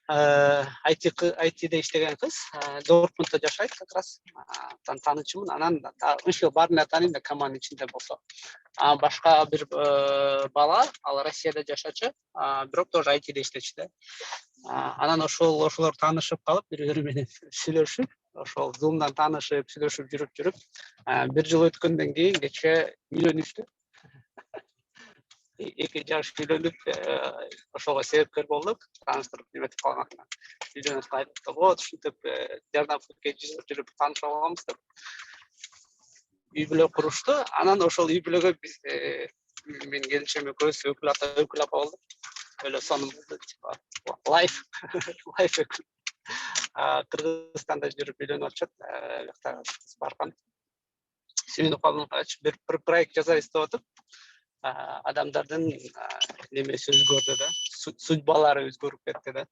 IT'де иштеген кыз, Дортмундда жашайт как раз. Таанычымын. Анан ошол баарына тааныйм да команданын ичинде болсо. Башка бир бала, ал Россияда жашачу, бирок тоже IT'де иштечү. Анан ошолор таанышып калып, бири-бири менен сүйлөшүп, ошол Zoom'дан таанышып, сүйлөшүп жүрүп, бир жыл өткөндөн кийин кече үйлөнүштү. 2 жаш үйлөнүп, ошого себепкер болдук, тааныштырып неметип калган. Үйлөнүп кайтып, вот ушинтип жардам жүрүп таанышып алганбыз деп. Үй бүлө курушту. Анан ошол үй бүлөгө биз мен келинчем экөөбүз өкүл апа болдук. Өлө сонун болду, типа лайф өкүл. Кыргызстанда жүрүп үйлөнүп атышат, жакта барган. Сүйүнүп калдым, бир проект жасайбыз деп атып, адамдардын немеси өзгөрдү да, судьбалары өзгөрүп кетти да.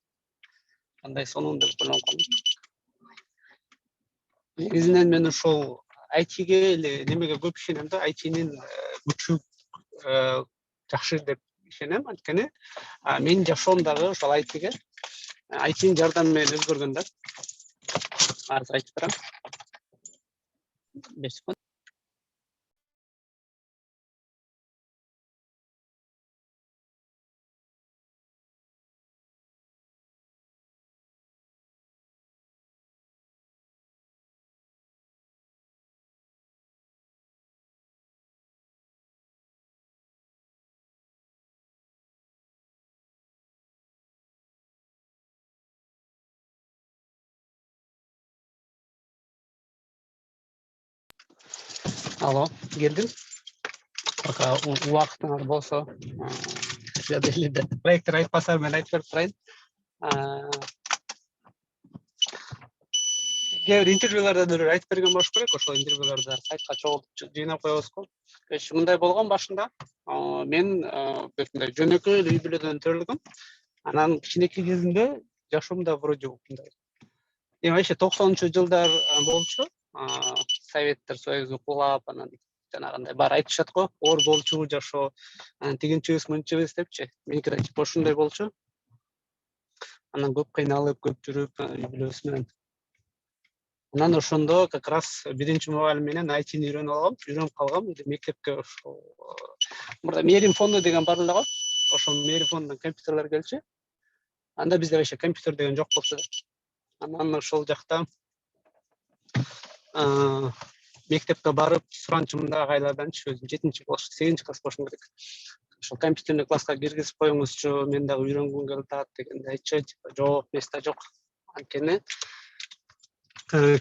Кандай сонун деп ойлонуп калдым. Негизинен мен ошол IT'ге эле немеге көп ишенем да, IT'нин күчү жакшы деп ишенем, анткени менин жашоом дагы ошол IT'ге, IT'нин жардамы менен өзгөргөн да. Азыр айтып берем. 5 секунд. Алло, келдим. Пока убактыңар болсо, жаделде проекттер айтпаса мен айтып берип турайын. Кээ бир интервьюларда айтып берген болуш керек, ошол интервьюларда сайтка чогултуп жыйнап коебузго. Мындай болгон башында, мен жөнөкөй үй бүлөдөн төрөлгөм. Анан кичинекей кезимде жашоомда вроде мындай. Вообще 90-жылдар болчу. Советтер Союзу кулап, анан жанагындай бар айтышат го, оор болчу жашоо, тигинчибиз, мынчыбыз депчи. Меники типа ошондой болчу. Анан көп кыйналып, көп жүрүп, үй бүлөбүз менен. Анан ошондо как раз биринчи мугалим менен IT'ни үйрөнүп калгам. Мектепке ошол мурда Мерин фонду деген бар эле го. Ошол Мерин фондунан компьютерлер келчү. Анда бизде вообще компьютер деген жок болчу. Анан ошол жакта мектепке барып суранчымын да агайларданчы өзүм 7-чи класс 8-чи класс болушум керек. Ошол компьютерный класска киргизип коюңузчу, мен дагы үйрөнгүм келип атат дегенде айтчу, жок, места жок. Анткени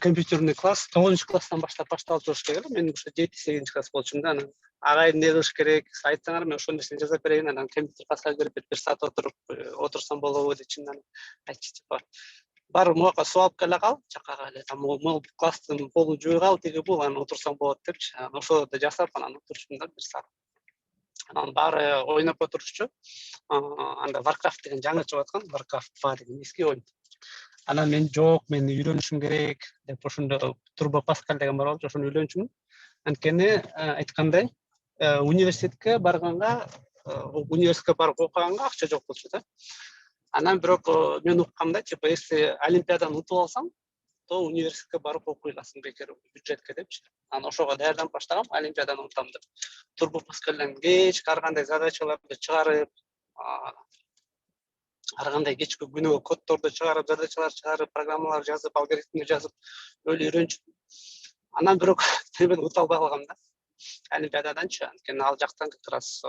компьютерный класс 9-чи класстан баштап башталып туруш керек. Мен ушу 7-8-чи класс болчумун да. Анан агай эмне кылыш керек? Айтсаңар мен ошол нерсени жасап берейин. Анан компьютер класска кирип бир саат отурсам болобу дечимин. Анан айтчу типа бар муака суу алып келе кал, жакка эле там могул класстын полун жууй кал, тиги бул, анан отурсаң болот депчи. Анан ошолорду жасап, анан отурчумун да бир саат. Анан баары ойноп отурушчу. Анда Warcraft деген жаңы чыгып аткан, Warcraft 2 деген эски оюн. Анан мен жок, мен үйрөнүшүм керек деп ошондо Turbo Pascal деген бар болчу, ошону үйлөнчүмүн. Анткени айткандай, университетке барганга, университетке барып окуганга акча жок болчу да. Анан бирок мен уккамда, типа, если олимпиаданы утуп алсаң, то университетке барып окуй аласың бекер бюджетке депчи. Анан ошого даярданып баштагам, олимпиаданы утам деп. Turbo Pascal'дан кечки ар кандай задачаларды чыгарып, ар кандай кечки күнөө коддорду чыгарып, задачалар чыгарып, программалар жазып, алгоритмди жазып, өлө үйрөнчүм. Анан бирок мен ута албай калгам да. Олимпиададанчы, анткени ал жактан как раз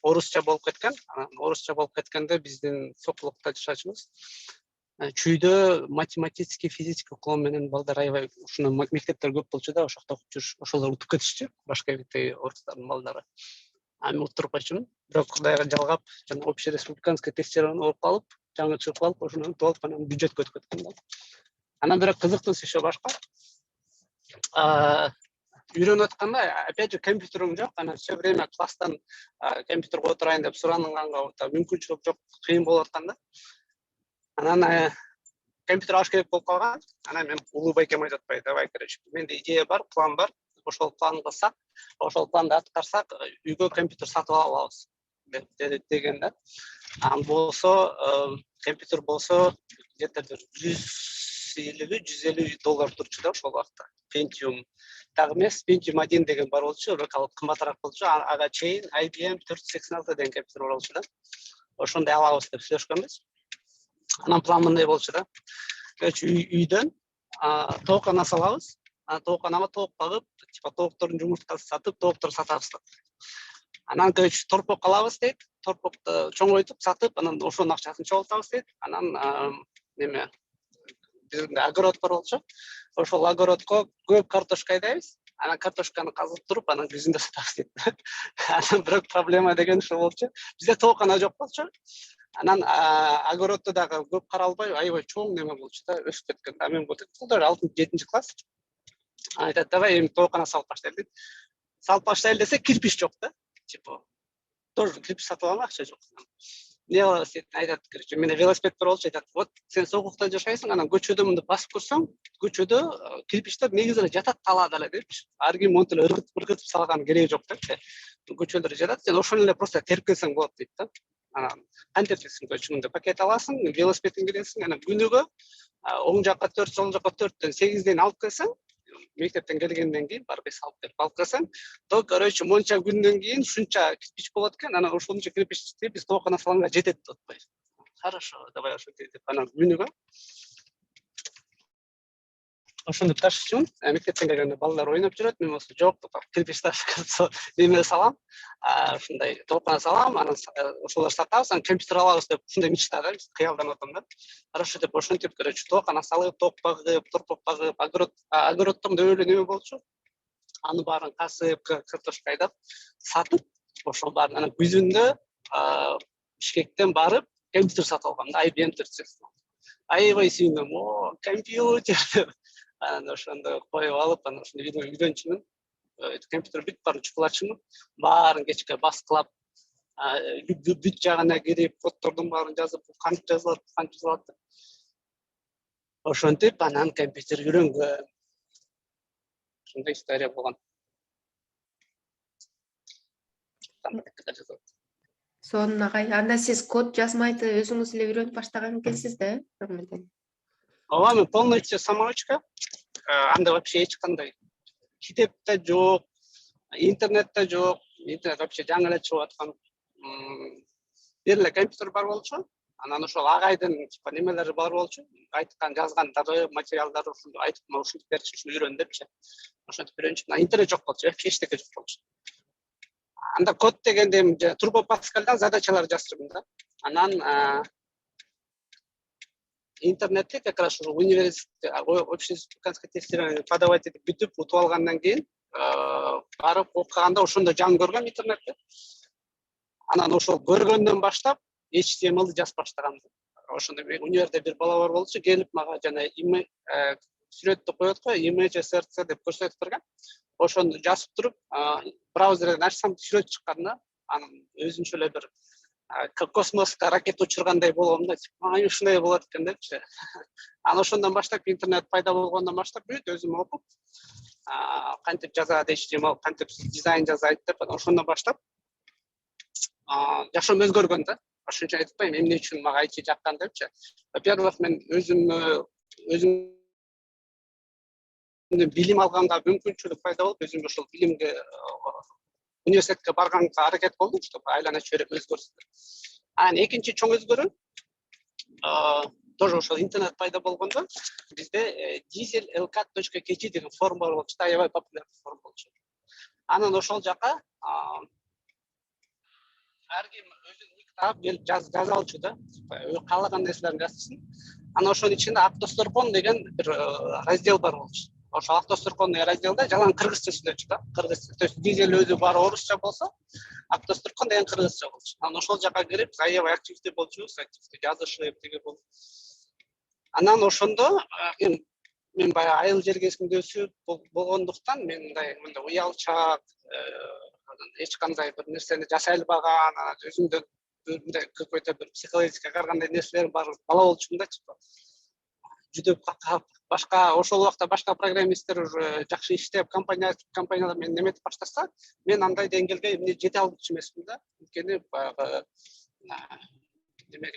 орусча болуп кеткен. Анан орусча болуп кеткенде биздин сокулукта жашачубуз. Чүйдө математический, физический уклон менен балдар аябай ушуну мектептер көп болчу да, ошокто окуп жүрүш, ошолор утуп кетишчи, башкебиттеги орустардын балдары. Мен утуруп калчумун, бирок Кудайга жалгап, жана общереспубликанский тесттерден окуп калып, жаңы чыгып калып, ошону утуп алып, анан бюджетке өтүп кеткем да. Анан бирок кызыктуусу ещё башка. Үйрөнүп атканда, опять же, компьютерим жок, анан все время класстан компьютерге отурайын деп суранганга мүмкүнчүлүк жок, кыйын болуп атканда. Анан компьютер алыш керек болуп калган. Анан мен улуу байкем айтатпай, давай, короче, менде идея бар, план бар. Ошол планды кылсак, ошол планды аткарсак, үйгө компьютер сатып алабыз деген да. Анан болсо, компьютер болсо, где-то $150 турчу да ошол убакта. Pentium дагы эмес, Pentium 1 деген бар болчу, бирок ал кымбатыраак болчу. Ага чейин IBM 486 деген компьютер бар болчу да. Ошондой алабыз деп сүйлөшкөнбүз. Анан план мындай болчу да. Короче, үйдөн тоокана салабыз. Тооканага тоок багып, типа тооктордун жумурткасын сатып, тооктор сатабыз. Анан короче, торпок алабыз дейт. Торпокто чоңойтуп сатып, анан ошонун акчасын чогултабыз дейт. Анан неме бизде огород бар болчу. Ошол огородко көп картошка айдайбыз. Анан картошканы казып туруп, анан күзүндө сатабыз дейт. Анан бирок проблема деген ошо болчу. Бизде тоокана жок болчу. Анан огородто дагы көп кара албай, аябай чоң неме болчу да, өсүп кеткен. Мен болчу 6-7 класс. Айтат, давай эми тоокана салып баштайлы дейт. Салып баштайлы десе, кирпич жок да. Типа, тоже кирпич сатып алган акча жок. Не кылабыз дейт, айтат, короче, менде велосипед бар болчу, айтат, вот сен согукта жашайсың, анан көчөдө мындай басып көрсөң, көчөдө кирпичтер негизи эле жатат талаада эле депчи. Ар ким монтип эле ыргытып салган кереги жок депчи. Көчөлөр жатат, сен ошону эле просто терип келсең болот дейт да. Анан кантип келсең, көчөңдө пакет аласың, велосипедин киресиң, анан күнүгө оң жакка 4, сол жакка 4төн 8ден алып келсең, мектептен келгенден кийин барып салып берип алып келсең, то, короче, монча күндөн кийин ушунча кирпич болот экен, анан ошончо кирпичти биз тоокана салганга жетет деп атпайбы. Хорошо, давай ошо деп анан күнүгө ошондо ташчумун. Мектептен келгенде балдар ойноп жүрөт, мен болсо жок, кирпич ташып неме салам, ушундай тоокана салам, анан ошолор сатабыз, анан компьютер алабыз деп ушундай мечтада биз кыялданып атам да. Хорошо деп ошентип, короче, тоокана салып, тоок багып, торпок багып, огороддо өлө неме болчу. Аны баарын касып, картошка айдап, сатып, ошол баарын анан күзүндө Бишкектен барып, компьютер сатып алгам да, IBM 486. Аябай сүйүндүм, компьютер. Анан ошондо коюп алып, анан ошондо үйрөнчүмүн. Компьютер бүт баарын чукулачумун, баарын кечке баскылап, бүт жагына кирип, коддордун баарын жазып, кантип жазылат. Ошентип анан компьютер үйрөнгөм. Ушундай история болгон. Сонун агай, анда сиз код жазмайды, өзүңүз эле үйрөнүп баштаган экенсиз да, Нурмеден? Ооба, мен полностью самоучка. Анда вообще эч кандай китепте жок, интернетте жок. Интернет вообще жаңы эле чыгып аткан. Бир эле компьютер бар болчу. Анан ошол агайдын типа немелери бар болчу. Айткан жазгандары, материалдары ушунду айтып, ушинтип берчи, ушуну үйрөн депчи. Ошентип үйрөнчү. Интернет жок болчу, фештеке жок болчу. Анда код дегенде Турбо Паскальдан задачалар жаздырдым да. Анан интернетте как раз уже университетте общеизвестное тестирование подавать этип бүтүп утуп алгандан кийин барып окуганда ошондо жан көргөм интернетте. Анан ошол көргөндөн баштап HTML жазып баштагам. Ошондо универде бир бала бар болчу, келип мага жана сүрөттү коёт го, image src деп көрсөтүп турган. Ошону жазып туруп, браузерден ачсам сүрөт чыккан да. Анан өзүнчө эле бир космоска ракета учургандай болгом да, ушундай болот экен депчи. Анан ошондон баштап интернет пайда болгондон баштап бүт өзүм окуп, кантип жазат HTML, кантип дизайн жасайт деп, ошондон баштап жашоом өзгөргөн да. Ошончо айтып атпайм, эмне үчүн мага IT жаккан депчи. Во-первых, мен өзүм билим алганга мүмкүнчүлүк пайда болуп, өзүм ошол билимге университетке барганга аракет кылдым, чтобы айлана чөйрөп өзгөрсүн. Анан экинчи чоң өзгөрүү тоже ошол интернет пайда болгондо бизде diesel.lk.kg деген форум бар болчу, аябай популярный форум болчу. Анан ошол жака ар ким өзүнүн китап келип жаза алчу да, каалаган нерселерин жазсын. Анан ошонун ичинде Автосторкон деген бир раздел бар болчу. Ошол Автосторкон деген разделде жалаң кыргызча сүйлөчү да. Кыргызча, то есть дизель өзү баары орусча болсо, Автосторкон деген кыргызча болчу. Анан ошол жака кирип, аябай активдүү болчубуз, активдүү жазышып деге болду. Анан ошондо мен баягы айыл жергесинде өсүп болгондуктан мен мындай уялчаак, эч кандай бир нерсени жасай албаган, өзүмдө мындай какой-то бир психологический каргандай нерселер бар бала болчумун да, типа. Жүдөп какап, башка ошол убакта башка программисттер уже жакшы иштеп, компаниялар мени неметип баштаса, мен андай деңгээлге эмне жете алчу эмесмин да. Анткени баягы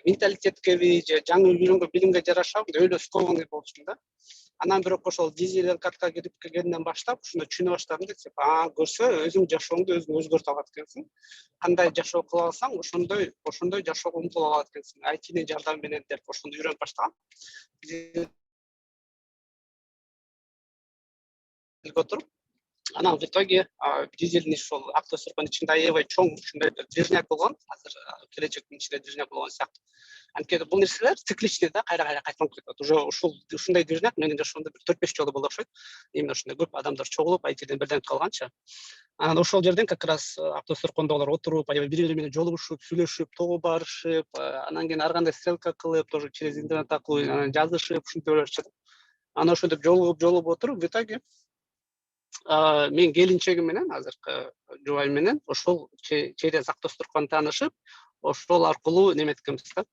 менталитеткеби же жаңы үйрөнгөн билимге жараша өйлө скованный болчумун да. Анан бирок ошол дизель.lk кирип келгенден баштап ушуну түшүнө баштадым да, типа, көрсө өзүң жашооңду өзүң өзгөртө алат экенсиң. Кандай жашоо кыла алсаң, ошондой жашоого умтула алат экенсиң. IT-нин жардамы менен деп ошону үйрөнүп баштагам. Отуруп, анан в итоге дизельдин ошол Автосторконун ичинде аябай чоң ушундай движняк болгон, азыр келечектин ичинде движняк болгон сыяктуу. Анткени бул нерселер цикличный да, кайра кайталанып кетет. Уже ушундай движняк менин жашоомдо бир 4-5 жолу болду окшойт. Именно ушундай көп адамдар чогулуп, IT-ден бирден калганча. Анан ошол жерден как раз Автосторкондо алар отуруп, аябай бири-бири менен жолугушуп, сүйлөшүп, тоо барышып, анан кийин ар кандай ссылка кылып, тоже через интернет аркылуу анан жазышып, ушинтип беришет. Анан ошентип жолугуп отуруп, в итоге мен келинчегим менен, азыркы жубайым менен ошол через Автосторкон таанышып, ошол аркылуу неметкенбиз да.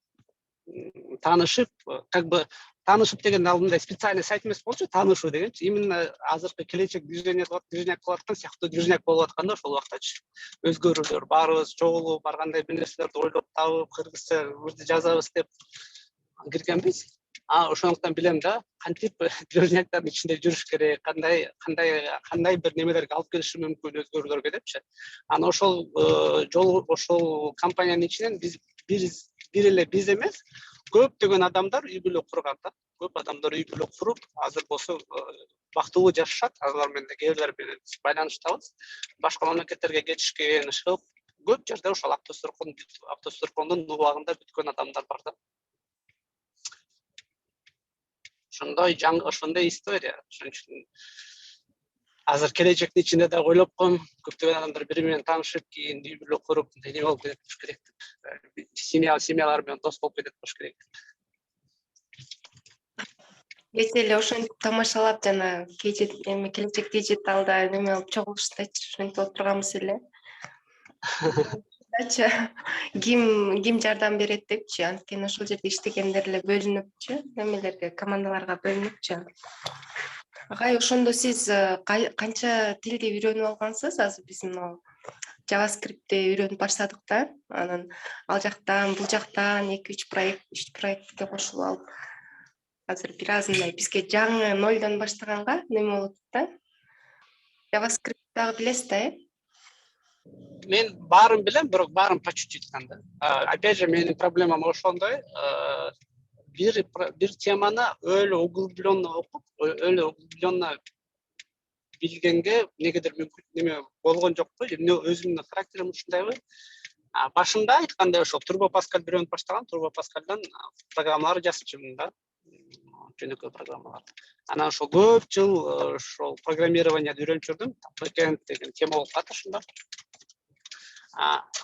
Таанышып, как бы таанышып деген алдында специальный сайт эмес болчу, таанышуу дегенчи, именно азыркы келечек движняк кылып аткан сыяктуу движняк болуп атканда ошол убактачы. Өзгөрүүлөр баарыбыз чогулуп, ар кандай бир нерселерди ойлоп табып, кыргызча жазабыз деп киргенбиз. Ошондуктан билем да, кантип движняктардын ичинде жүрүш керек, кандай бир немелерге алып келиши мүмкүн өзгөрүүлөргө депчи. Анан ошол компаниянын ичинен бир эле биз эмес, көптөгөн адамдар үй бүлө курган да. Көп адамдар үй бүлө куруп, азыр болсо бактылуу жашашат. Алар менен кээ бирлер менен байланыштабыз. Башка мамлекеттерге кетишкен, чыгып, көп жерде ошол Автосторкондун убагында бүткөн адамдар бар да. Ошондой история. Ошон үчүн азыр келечектин ичинде да ойлоп коем, көптөгөн адамдар бири менен таанышып, кийин үй бүлө куруп, эне болуп кетет болуш керек деп. Семьялар менен дос болуп кетет болуш керек. Эч эле ошентип тамашалап жана келечек дижиталда неме алып чогулуштачы, ошентип отурганбыз эле. Ким жардам берет депчи, анткени ошол жерде иштегендер эле бөлүнүпчү, немелерге, командаларга бөлүнүпчү. Агай, ошондо сиз канча тилди үйрөнүп алгансыз? Азыр биз мына JavaScript'ти үйрөнүп баштадык да. Анан ал жактан, бул жактан 2-3 проектке кошулуп алып, азыр бир аз мындай бизге жаңы нолдон баштаганга неме болуп да. JavaScript дагы билесиз да, Мен барын билем, бирок барын по чуть-чуть кандай. Опять же, менин проблемам ошондой. Бир теманы өлө углубленно окуп, өлө углубленно билгенге негедир мүмкүн неме болгон жокпу, эмне өзүмдүн характерим ушундайбы. Башында айткандай ошол Turbo Pascal бирөөнү баштаган, Turbo Pascalдан программалар жазып жүрдүм да. Жөнөкөй программалар. Анан ошол көп жыл ошол программированияды үйрөнүп жүрдүм. Backend деген тема болуп калды ошондо.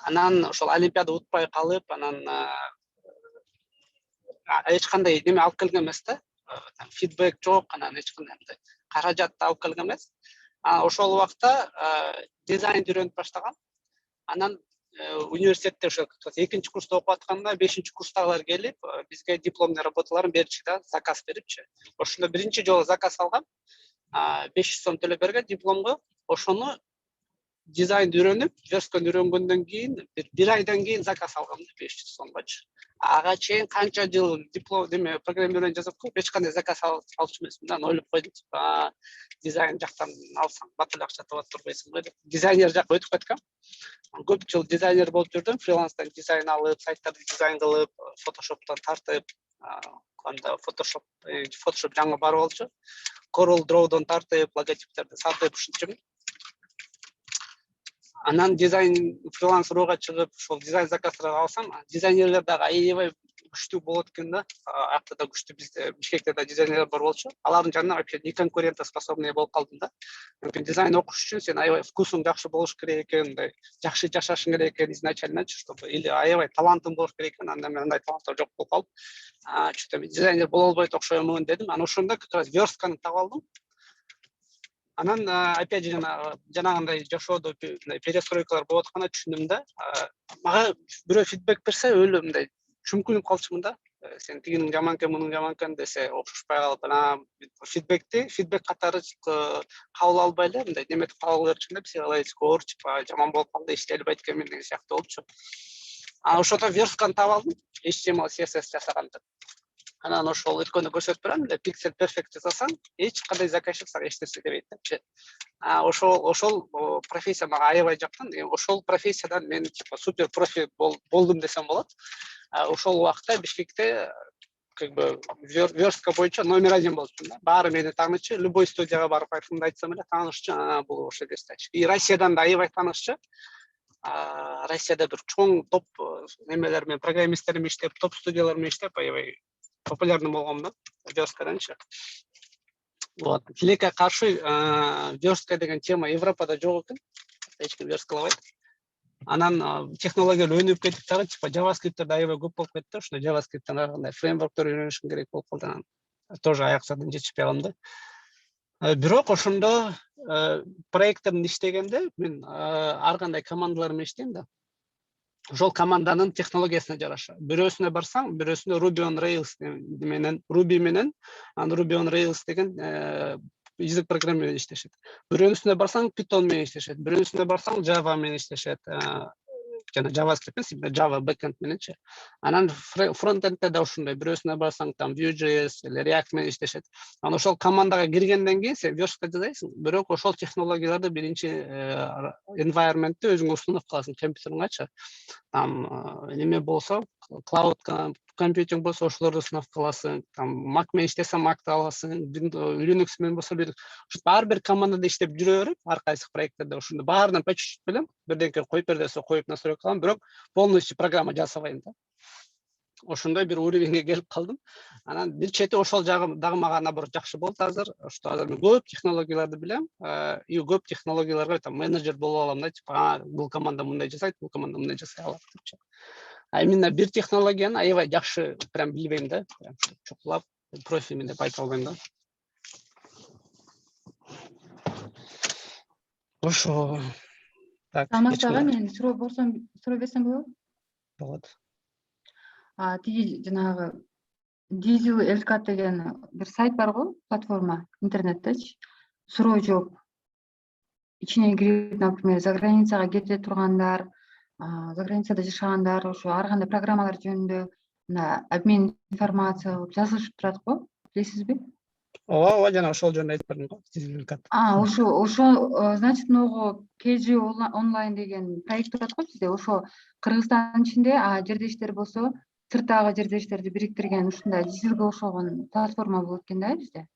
Анан ошол олимпиада утпай калып, анан эч кандай неме алып келген эмес да. Фидбек жок, анан эч кандай каражат алып келген эмес. Ошол убакта дизайнды үйрөнүп баштаган. Анан университетте ошо экинчи курста окуп атканда 5-чи курстагылар келип, бизге дипломный работаларын берчи да, заказ берипчи. Ошондо биринчи жолу заказ алгам. 500 сом төлөп берген дипломго. Ошону дизайнды үйрөнүп, верстканы үйрөнгөндөн кийин бир айдан кийин заказ алгам 500 сомгочу. Ага чейин канча жыл диплом деме программирование жасап коюп, эч кандай заказ алчу эмесмин да. Ойлоп койдум, дизайн жактан алсаң батыл акча таба турбайсың го деп. Дизайнер жакка өтүп кеткем. Көп жыл дизайнер болуп жүрдүм, фриланстан дизайн алып, сайттарды дизайн кылып, Photoshop'тан тартып, анда Photoshop жаңы бар болчу. Corel Draw'дан тартып, логотиптерди сатып ушинче. Анан дизайн фрилансерга чыгып, ошол дизайн заказдар алсам, дизайнерлер дагы аябай күчтүү болот экен да. Акта да күчтүү, бизде Бишкекте да дизайнерлер бар болчу. Алардын жанынан вообще не конкурентоспособный болуп калдым да. Мүмкүн дизайн окуш үчүн сен аябай вкусуң жакшы болуш керек экен, мындай жакшы жашашың керек экен изначально, чтобы или аябай талантың болуш керек экен. Анда мен андай талант жок болуп калып, что-то мен дизайнер боло албайт окшоймун дедим. Анан ошондо как раз верстканы таап алдым. Анан опять же жанагындай жашоодо перестройкалар болуп атканда түшүндүм да. Мага бирөө фидбек берсе, өлө мындай чүмкүнүп калчумун да. Сен тигинин жаман экен, мунун жаман экен десе, окшошпай калып, анан фидбек катары кабыл албай эле мындай неметип кабыл берчүмүн да, психологический оор, жаман болуп калды, иштей албайт экенмин деген сыяктуу болчу. Ошондо верстканы таап алдым, HTML, CSS жасаганда. Анан ошол өткөндө көрсөтүп берем, пиксель перфект жасасаң, эч кандай заказчик сага эч нерсе дебейт депчи. Ошол профессия мага аябай жактан, ошол профессиядан мен типа супер профи болдум десем болот. Ошол убакта Бишкекте как бы верстка боюнча номер 1 болчумун да. Баары мени тааныччы, любой студияга барып айтымды айтсам эле таанышчы, бул ошо дестачы. И Россиядан да аябай таанышчы. Россияда бир чоң топ немелер менен программисттер менен иштеп, топ студиялар менен иштеп, аябай популярный болгом да, версткаданчы. Вот. Тилекке каршы верстка деген тема Европада жок экен. Эч ким версткалабайт. Анан технологиялар өнүгүп кетип дагы, типа JavaScript'те аябай көп болуп кетти. Ошондо JavaScript'тен андай фреймворктор үйрөнүшүм керек болуп калды. Тоже аяксадан жетишпей калдым да. Бирок ошондо проекттерди иштегенде мен ар кандай командалар менен иштейм да. Ошол команданын технологиясына жараша. Бирөөсүнө барсаң, бирөөсүнө Ruby on Rails менен, Ruby менен, Ruby on Rails деген язык программирования иштешет. Бирөөсүнө барсаң, Python менен иштешет. Бирөөсүнө барсаң, Java менен иштешет. Жана JavaScript менен, Java backend мененчи. Анан фронтендте да ошондой. Бирөөсүнө барсаң, там Vue.js или React менен иштешет. Анан ошол командага киргенден кийин сен верстка жасайсың, бирок ошол технологияларды биринчи environmentте өзүң установ кыласың компьютериңгачы. Там неме болсо, cloud компьютинг болсо ошолорду сынап кыласың. Там Mac менен иштесе Mac'ты аласың, Linux менен болсо Linux. Ошо ар бир командада иштеп жүрө берип, ар кайсы проекттерде ошондо баарынан по чуть-чуть билем. Бирденке коюп бер десе коюп настройка кылам, бирок полностью программа жасабайм да. Ошондой бир уровеньге келип калдым. Анан бир чети ошол жагы дагы мага наоборот жакшы болду азыр. Ошто азыр мен көп технологияларды билем. И көп технологияларга там менеджер боло алам да, типа, бул команда мындай жасайт, бул команда мындай жасай алат депчи. Именно бир технологияны аябай жакшы прям билбейм да. Чокулап профилмен деп айта албайм да. Ошо. Так. Самастага мен суроо берсем болобу? Болот. Тиги жанагы Diesel LK деген бир сайт бар го, платформа интернеттечи. Суроо жооп. Ичине кирип, например, за границага кете тургандар, за границада жашагандар, ошо ар кандай программалар жөнүндө обмен информация жазылышып турат го, билесизби? ооба жана ошол жөнүндө айтып бердим го. Дизель-кат. Ошо значит могу KG онлайн деген проект турат го бизде. Ошо Кыргызстандын ичинде жердештер болсо, сырттагы жердештерди бириктирген ушундай дизелге окшогон платформа болот экен да бизде.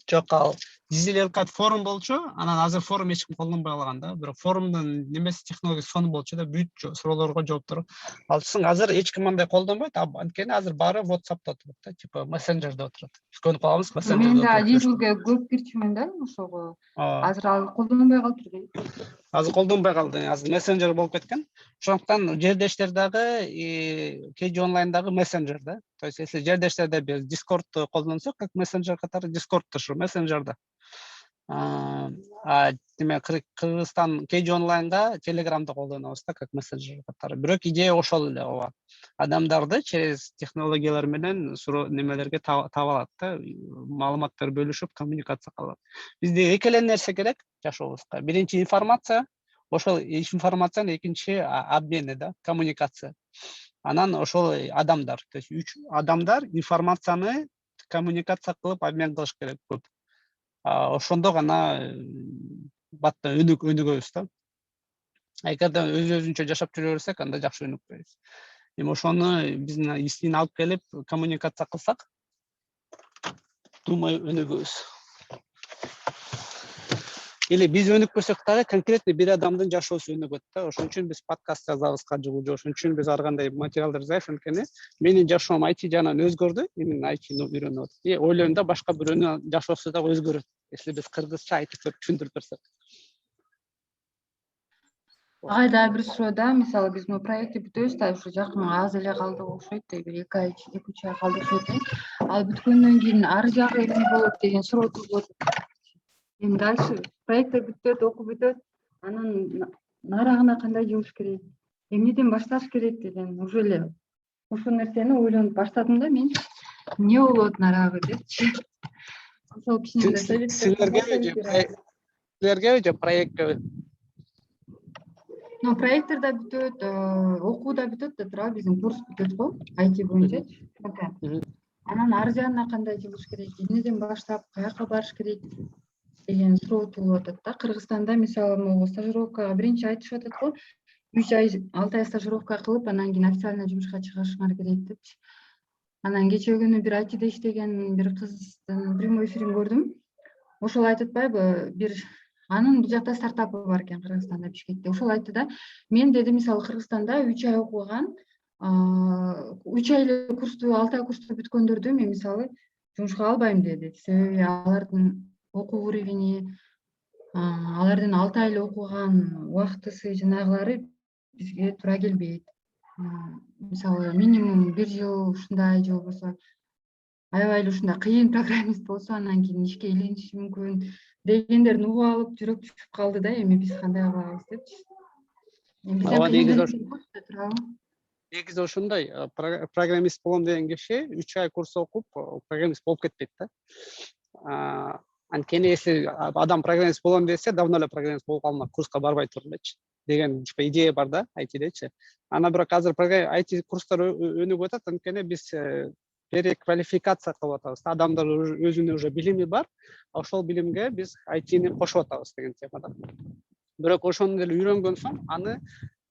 Жок, ал Дизель-кат форум болчу, анан азыр форум эч ким колдонбой калган да. Бирок форумдун немеси технологиясы сонун болчу да, бүт суроолорго жооптор. Ал азыр эч ким андай колдонбойт, анткени азыр баары WhatsApp'та отурат да, типа мессенджерде отурат. Биз көнүп калганбыз мессенджерде. Мен да Дизелге көп кирчүмүн да, ошого. Азыр ал колдонбой калыптыр дейт. Азыр колдонбой калды, азыр мессенджер болуп кеткен. Ошондуктан жердештер дагы KG онлайн дагы мессенджер да. То есть если жердештерде биз Discord'ду колдонсок, как мессенджер катары Discord'да ушу мессенджерде. Демек Кыргызстан KG онлайнда Telegram'ды колдонобуз да, как мессенджер катары. Бирок идея ошол эле, ооба. Адамдарды через технологиялар менен немелерге таап алат да, маалыматтар бөлүшүп, коммуникация кылат. Бизде эки эле нерсе керек жашообузга. Биринчи информация, ошол информациянын экинчи обмени да, коммуникация. Анан ошол адамдар, то есть үч адамдар информацияны коммуникация кылып обмен кылыш керек көп. Ошондо гана батта өнүгөбүз да. Эгерде өзүнчө жашап жүрө берсек, анда жакшы өнүкпөйбүз. Эми ошону биздин исин алып келип коммуникация кылсак, думаю, өнүгөбүз. Или биз өнүкпөсөк дагы конкретный бир адамдын жашоосу өнүгөт да. Ошон үчүн биз подкаст жазабыз кажылуу, ошон үчүн биз ар кандай материалдар жазабыз. Анткени менин жашоом IT жагынан өзгөрдү, именно IT-ни үйрөнүп атып. Ойлойм да башка бирөөнүн жашоосу дагы өзгөрөт, если биз кыргызча айтып түшүндүрүп берсек. Ага да бир суроо да, мисалы биз бул проектти бүтөбүз да, ушу жакын аз эле калды окшойт, бир 2 ай, 2-3 ай калды окшойт. Ал бүткөндөн кийин ар жагы эмне болот деген суроо тугулат. Эми дальше проекттер бүтөт, окуу бүтөт, анан нарагына кандай жумуш керек, эмнеден башташ керек деген уже эле ошол нерсени ойлонуп баштадым да мен. Эмне болот нарагы депчи. Ошол кичине Силерге же проектке? Проекттер да бүтөт, окуу да бүтөт да туурабы, биздин курс бүтөт го, IT боюнчачы. Анан ар жагына кандай жумуш керек, эмнеден баштап, каяка барыш керек деген суроо туулуп атат да. Кыргызстанда мисалы могу стажировкага биринчи айтышып атат го, 3 ай, 6 ай стажировка кылып, анан кийин официально жумушка чыгышыңар керек депчи. Анан кече күнү бир IT-де иштеген бир кыздын прямой эфирин көрдүм. Ошол айтып атпайбы, анын бул жакта стартапы бар экен Кыргызстанда, Бишкекте. Ошол айтты да, мен деди мисалы Кыргызстанда 3 ай окуган, 3 ай эле курсту, 6 ай курсту бүткөндөрдү мен мисалы жумушка албайм деди. Себеби алардын окуу уровени, алардын 6 ай эле окуган убактысы жанагылары бизге туура келбейт. Мисалы минимум 1 жыл ушундай же болбосо аябай эле ушундай кыйын программист болсо анан кийин ишке илиниши мүмкүн дегендерин угуп алып жүрөк түшүп калды да, эми биз кандай кылабыз депчи. Негизи ошондой, программист болом деген киши 3 ай курс окуп программист болуп кетпейт да. Анткени если адам программист болом десе, давно эле программист болуп калмак, курска барбай туруп элечи деген типа идея бар да IT-дечи. Ана бирок азыр IT курстар өнүгүп атат, анткени биз переквалификация кылып атабыз. Адамдар өзүнүн уже билими бар, ошол билимге биз IT-ни кошуп атабыз деген темада. Бирок ошону эле үйрөнгөн соң аны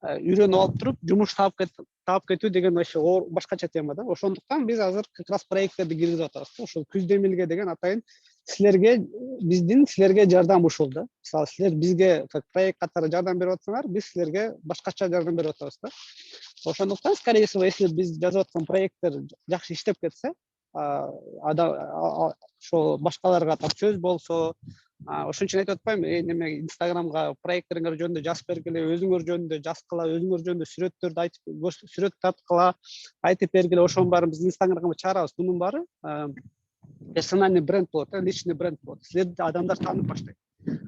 үйрөнүп алып туруп жумуш таап кетүү деген вообще башкача тема да. Ошондуктан биз азыр как раз проекттерди киргизип атабыз. Ошол Күздемилге деген атайын силерге жардам ушул да. Мисалы силер бизге как проект катары жардам берип атсаңар, биз силерге башкача жардам берип атабыз да. Ошондуктан скорее всего, если биз жазып аткан проекттер жакшы иштеп кетсе, ошол башкаларга так сөз болсо, ошон үчүн айтып атпаймынбы, неме Инстаграмга проекттериңер жөнүндө жазып бергиле, өзүңөр жөнүндө жазгыла, өзүңөр жөнүндө сүрөттөрдү айтып, сүрөт тарткыла, айтып бергиле, ошонун баарын биз Инстаграмга чыгарабыз. Мунун баары персональный бренд болот, личный бренд болот. Силерди адамдар таанып баштайт.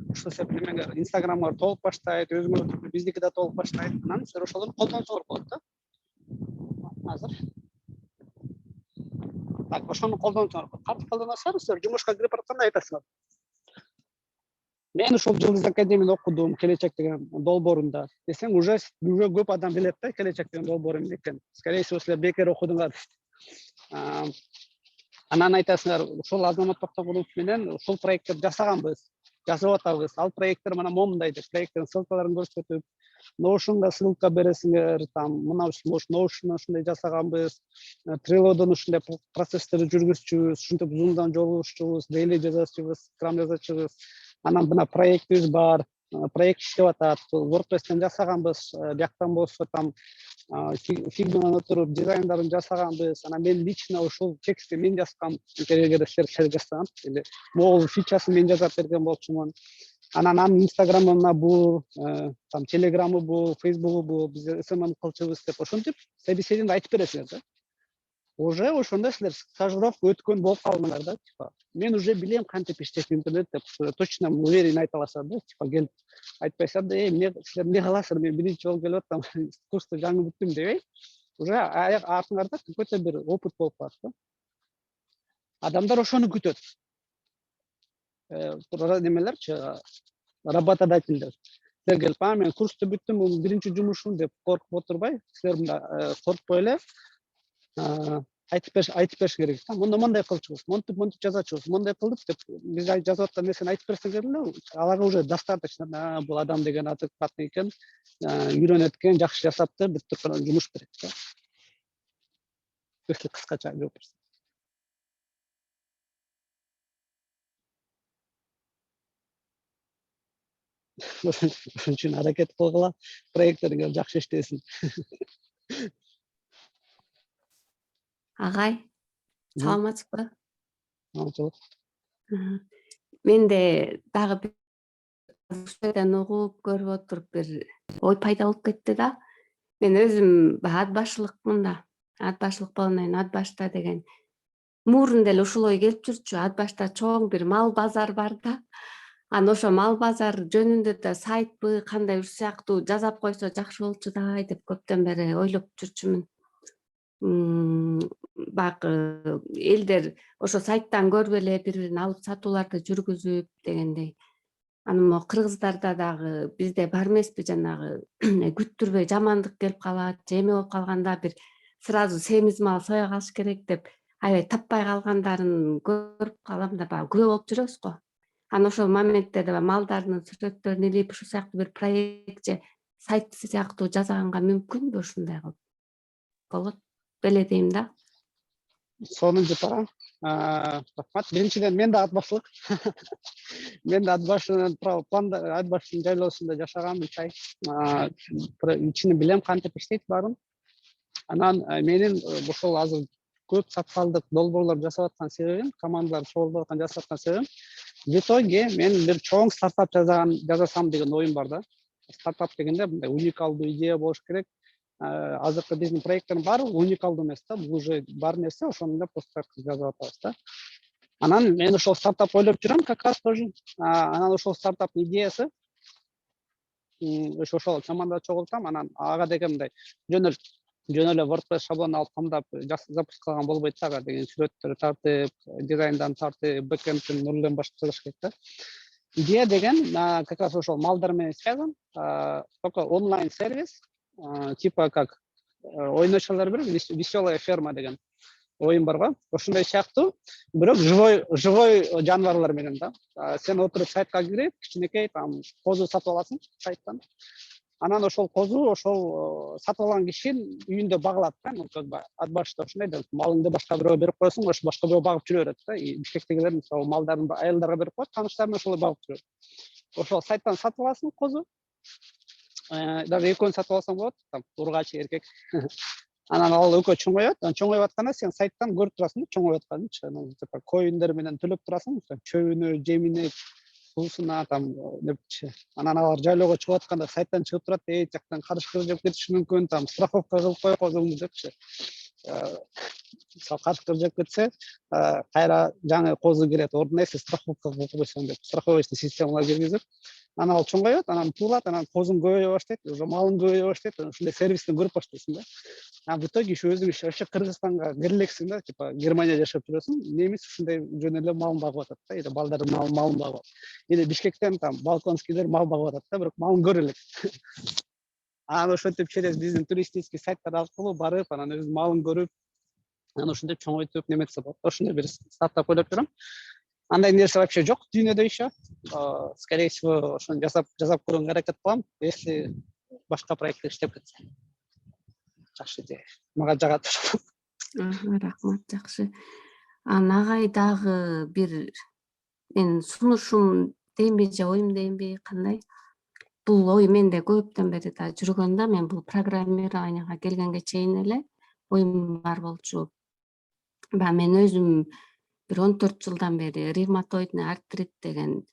Ошол себептен эмеңер Инстаграмга толуп баштайт, өзүңөр биздики да толуп баштайт. Анан силер ошолорду колдонсоңор болот да. Азыр так, ошону колдонсоңор. Кантип колдоносуңар? Силер жумушка кирип баратканда айтасыңар. Мен ушул Жылдыз академияда окудум, келечек деген долбоорунда десең, уже көп адам билет да, келечек деген долбоор эмне экенин. Скорее всего, силер бекер окудуңар. Анан айтасыңар, ушул Азамат Токтогулов менен ушул проектти жасаганбыз, жасап атабыз. Ал проекттер мына момундай деп проекттин ссылкаларын көрсөтүп, Notion'га ссылка бересиңер, там мына Notion ушундай жасаганбыз, Trello'дон ушундай процесстерди жүргүзчүбүз, ушинтип Zoom'дан жолугушчубуз, daily жазачубыз, Scrum жазачубыз. Анан мына проектибиз бар, проект иштеп атат, WordPress'тен жасаганбыз, бияктан болсо там Figma'дан отуруп дизайндарын жасаганбыз. Анан мен лично ушул текстти мен жазгам, эгер силер жазсам, или могул фичасын мен жазап берген болчумун. Анан Инстаграмына бул, там Телеграмы бул, Фейсбугу бул, биз СММ кылчубуз деп ошентип собеседование айтып бересиңер да. Уже ошондо силер стажировка өткөн болуп калдыңар да, типа. Мен уже билем кантип иштейт интернет деп, точно уверен айта аласыздар да, типа келип айтпайсыздар да, эмне силер эмне кыласыздар, мен биринчи жолу келип атам, курсту жаңы бүттүм дебей, уже артыңарда какой-то бир опыт болуп калат да. Адамдар ошону күтөт. Немелерчи, работодательдер. Силер келип, мен курсту бүттүм, бул биринчи жумушум деп коркуп отурбай, силер мында коркпой эле айтып бериш керек. Мондай кылчубуз, монтип жазачубуз, мондай кылдык деп биз жазып аткан нерсени айтып берсеңер эле, аларга уже достаточно, бул адам деген адекватный экен, үйрөнөт экен, жакшы жасаптыр деп туруп жумуш берет да. Если кыскача жооп берсем. Ошон үчүн аракет кылгыла, проекттерге жакшы иштесин. Агай, саламатсызбы? Саламатчылык. Менде дагы ушудан угуп көрүп отуруп бир ой пайда болуп кетти да. Мен өзүм ат башчылыкмын да. Ат башчылык болондон ат башта деген мурунда эле ушул ой келип жүрчү. Ат башта чоң бир мал базар бар да. Анан ошо мал базар жөнүндө да сайтпы, кандай ушу сыяктуу жасап койсо жакшы болчу да деп көптөн бери ойлоп жүрчүмүн. Баягы элдер ошо сайттан көрүп эле бири-бирин алып сатууларды жүргүзүп дегендей. Анан могу кыргыздарда дагы бизде бар эмеспи, жанагы күттүрбөй жамандык келип калат, же эме болуп калганда бир сразу семиз мал соя калыш керек деп аябай таппай калгандарын көрүп калам да, баягы күбө болуп жүрөбүз го. Анан ошол моменттерде малдардын сүрөттөрүн илип, ушул сыяктуу бир проект же сайт сыяктуу жасаганга мүмкүнбү ушундай кылып? Болот беле дейм да. Сонунчу пара. Рахмат. Биринчиден мен да ат башчылык. Мен да ат башчынын жайлоосунда жашагам 3 ай. Ичини билем кантип иштейт баарын. Анан менин ошол азыр көп сатпалдык долбоорлор жасап аткан себебим, командалар чогултуп аткан жасап аткан себебим, в итоге мен бир чоң стартап жасасам деген оюм бар да. Стартап дегенде мындай уникалдуу идея болуш керек. Азыркы биздин проекттердин баары уникалдуу эмес да, бул уже бар нерсе, ошону просто жазып атабыз да. Анан мен ошол стартап ойлоп жүрөм, как раз тоже. Анан ошол стартаптын идеясы ошол команда чогултам, анан ага деген мындай жөн эле WordPress шаблонун алып камдап запускалаган болбойт да, ага деген сүрөттөрдү тартып, дизайндан тартып, бэкэндин нулден башталыш керек да. Идея деген как раз ошол малдар менен связан, только онлайн сервис, типа как ойночолор бир веселая ферма деген оюн бар го. Ошондой сыяктуу, бирок живой жаныбарлар менен да. Сен отуруп сайтка кирип, кичинекей там козу сатып аласың сайттан. Анан ошол козу ошол сатып алган кишинин үйүндө багылат да, как бы ат башта ошондой да, малыңды башка бирөөгө берип коесуң, ошо башка бирөө багып жүрө берет да. Бишкектегилер мисалы малдарын айылдарга берип коет, тааныштарына ошолор багып жүрөт. Ошол сайттан сатып аласың козу. Даже экөөнү сатып алсаң болот, там ургач эркек. Анан ал экөө чоңоёт, анан чоңоюп атканда сен сайттан көрүп турасың да, чоңоюп атканын, типа коюндар менен төлөп турасың, чөбүнө, жемине, суусуна там депчи. Анан алар жайлоого чыгып атканда сайттан чыгып турат, жактан карышкыр жеп кетиши мүмкүн, там страховка кылып кой козуңду депчи. Мисалы карышкыр жеп кетсе, кайра жаңы козу кирет, ордуна сен страховка кылып койсоң деп, страховочный системалар киргизип, анан ал чоңоёт, анан туулат, анан козуң көбөйө баштайт, уже малың көбөйө баштайт, ушундай сервистин көрүп баштайсың да. В итоге ошо өзүң вообще Кыргызстанга кирелексиң да, типа Германияда жашап жүрөсүң, немис ушундай жөн эле малын багып атат да, или балдардын малын багып. Или Бишкектен там Балконскийлер мал багып атат да, бирок малын көрө элек. Анан ошентип через биздин туристический сайттар аркылуу барып, анан өзүнүн малын көрүп, Анан ушундай чоңойтуп неметсе болот. Ошондой бир стартап ойлоп жүрөм. Андай нерсе вообще жок дүйнөдө еще. Скорее всего, ошону жасап көргөнгө аракет кылам. Если башка проекттер иштеп кетсе. Жакшы идея. Мага жагат. Рахмат, жакшы. Агай дагы бир мен сунушум дейинби же оюм дейинби кандай? Бул ой менде көптөн бери да жүргөн да, мен бул программированияга келгенге чейин эле оюм бар болчу. Мен өзүм бир 14 жылдан бери ревматоидный артрит деген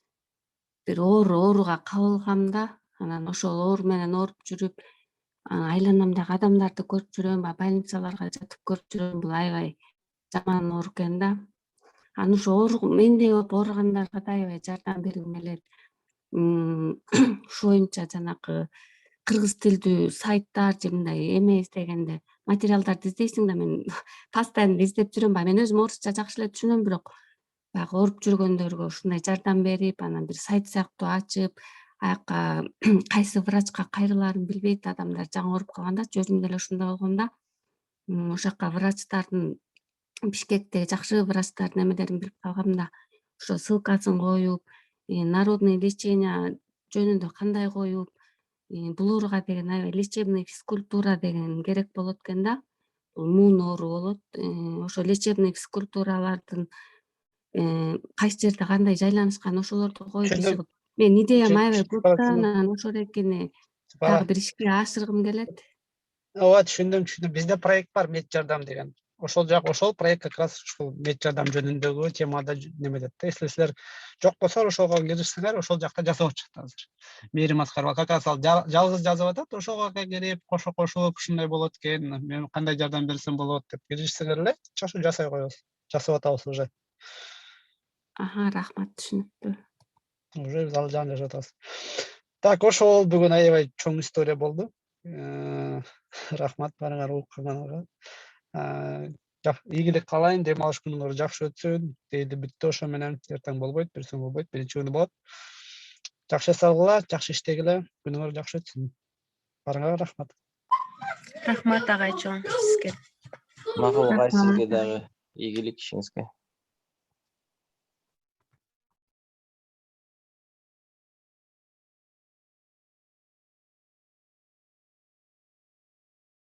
бир ооруга кабылгам да, анан ошол оору менен ооруп жүрүп, айланамдагы адамдарды көрүп жүрөм, больницаларга жатып көрүп жүрөм, бул аябай жаман оору экен да. Анан ошо оору мендей болуп ооругандарга да аябай жардам бергим келет. Ушу боюнча жанагы кыргыз тилдүү сайттар же мындай эме издегенде материалдарды издейсиң да, мен постоянно издеп жүрөм. Мен өзүм орусча жакшы эле түшүнөм, бирок баягы ооруп жүргөндөргө ушундай жардам берип, анан бир сайт сыяктуу ачып, аяка кайсы врачка кайрылаарын билбейт адамдар жаңы ооруп калгандачы, өзүм деле ошондой болгом да. Ошол жака врачтардын, Бишкектеги жакшы врачтардын эмелерин билип калгам да, ошо ссылкасын коюп, народный лечение жөнүндө кандай коюп, бул ооруга деген аябай лечебный физкультура деген керек болот экен да. Бул муун оору болот. Ошо лечебный физкультуралардын кайсы жерде кандай жайланышкан, ошолорду коюп иш кылып. Мен идеям аябай көп да, анан ошол экени дагы бир ишке ашыргым келет. Ооба, түшүндүм. Бизде проект бар, мед жардам деген. Ошол проект как раз ушул мед жардам жөнүндөгү темада немедет. Если силер жок болсо, ошого киришсеңер, ошол жакта жасап атышат азыр. Мээрим Аскарова как раз ал жалгыз жазып атат, ошого кирип, кошулуп ушундай болот экен, мен кандай жардам берсем болот деп киришсеңер эле, жасай коебуз. Жасап атабыз уже. Рахмат, түшүнүктүү. Уже ал жагын жасап атабыз. Так, ошол бүгүн аябай чоң история болду. Рахмат барыңар уккандарга. Ийгилик каалайм, дем алыш күнүңөр жакшы өтсүн. Дейли бүттү ошо менен, эртең болбойт, берсең болбойт, биринчи күнү болот. Жакшы эс-алгыла, жакшы иштегиле, күнүңөр жакшы өтсүн. Барыңарга рахмат. Рахмат агайчон сизге. Макул агай, сизге дагы ийгилик ишиңизге.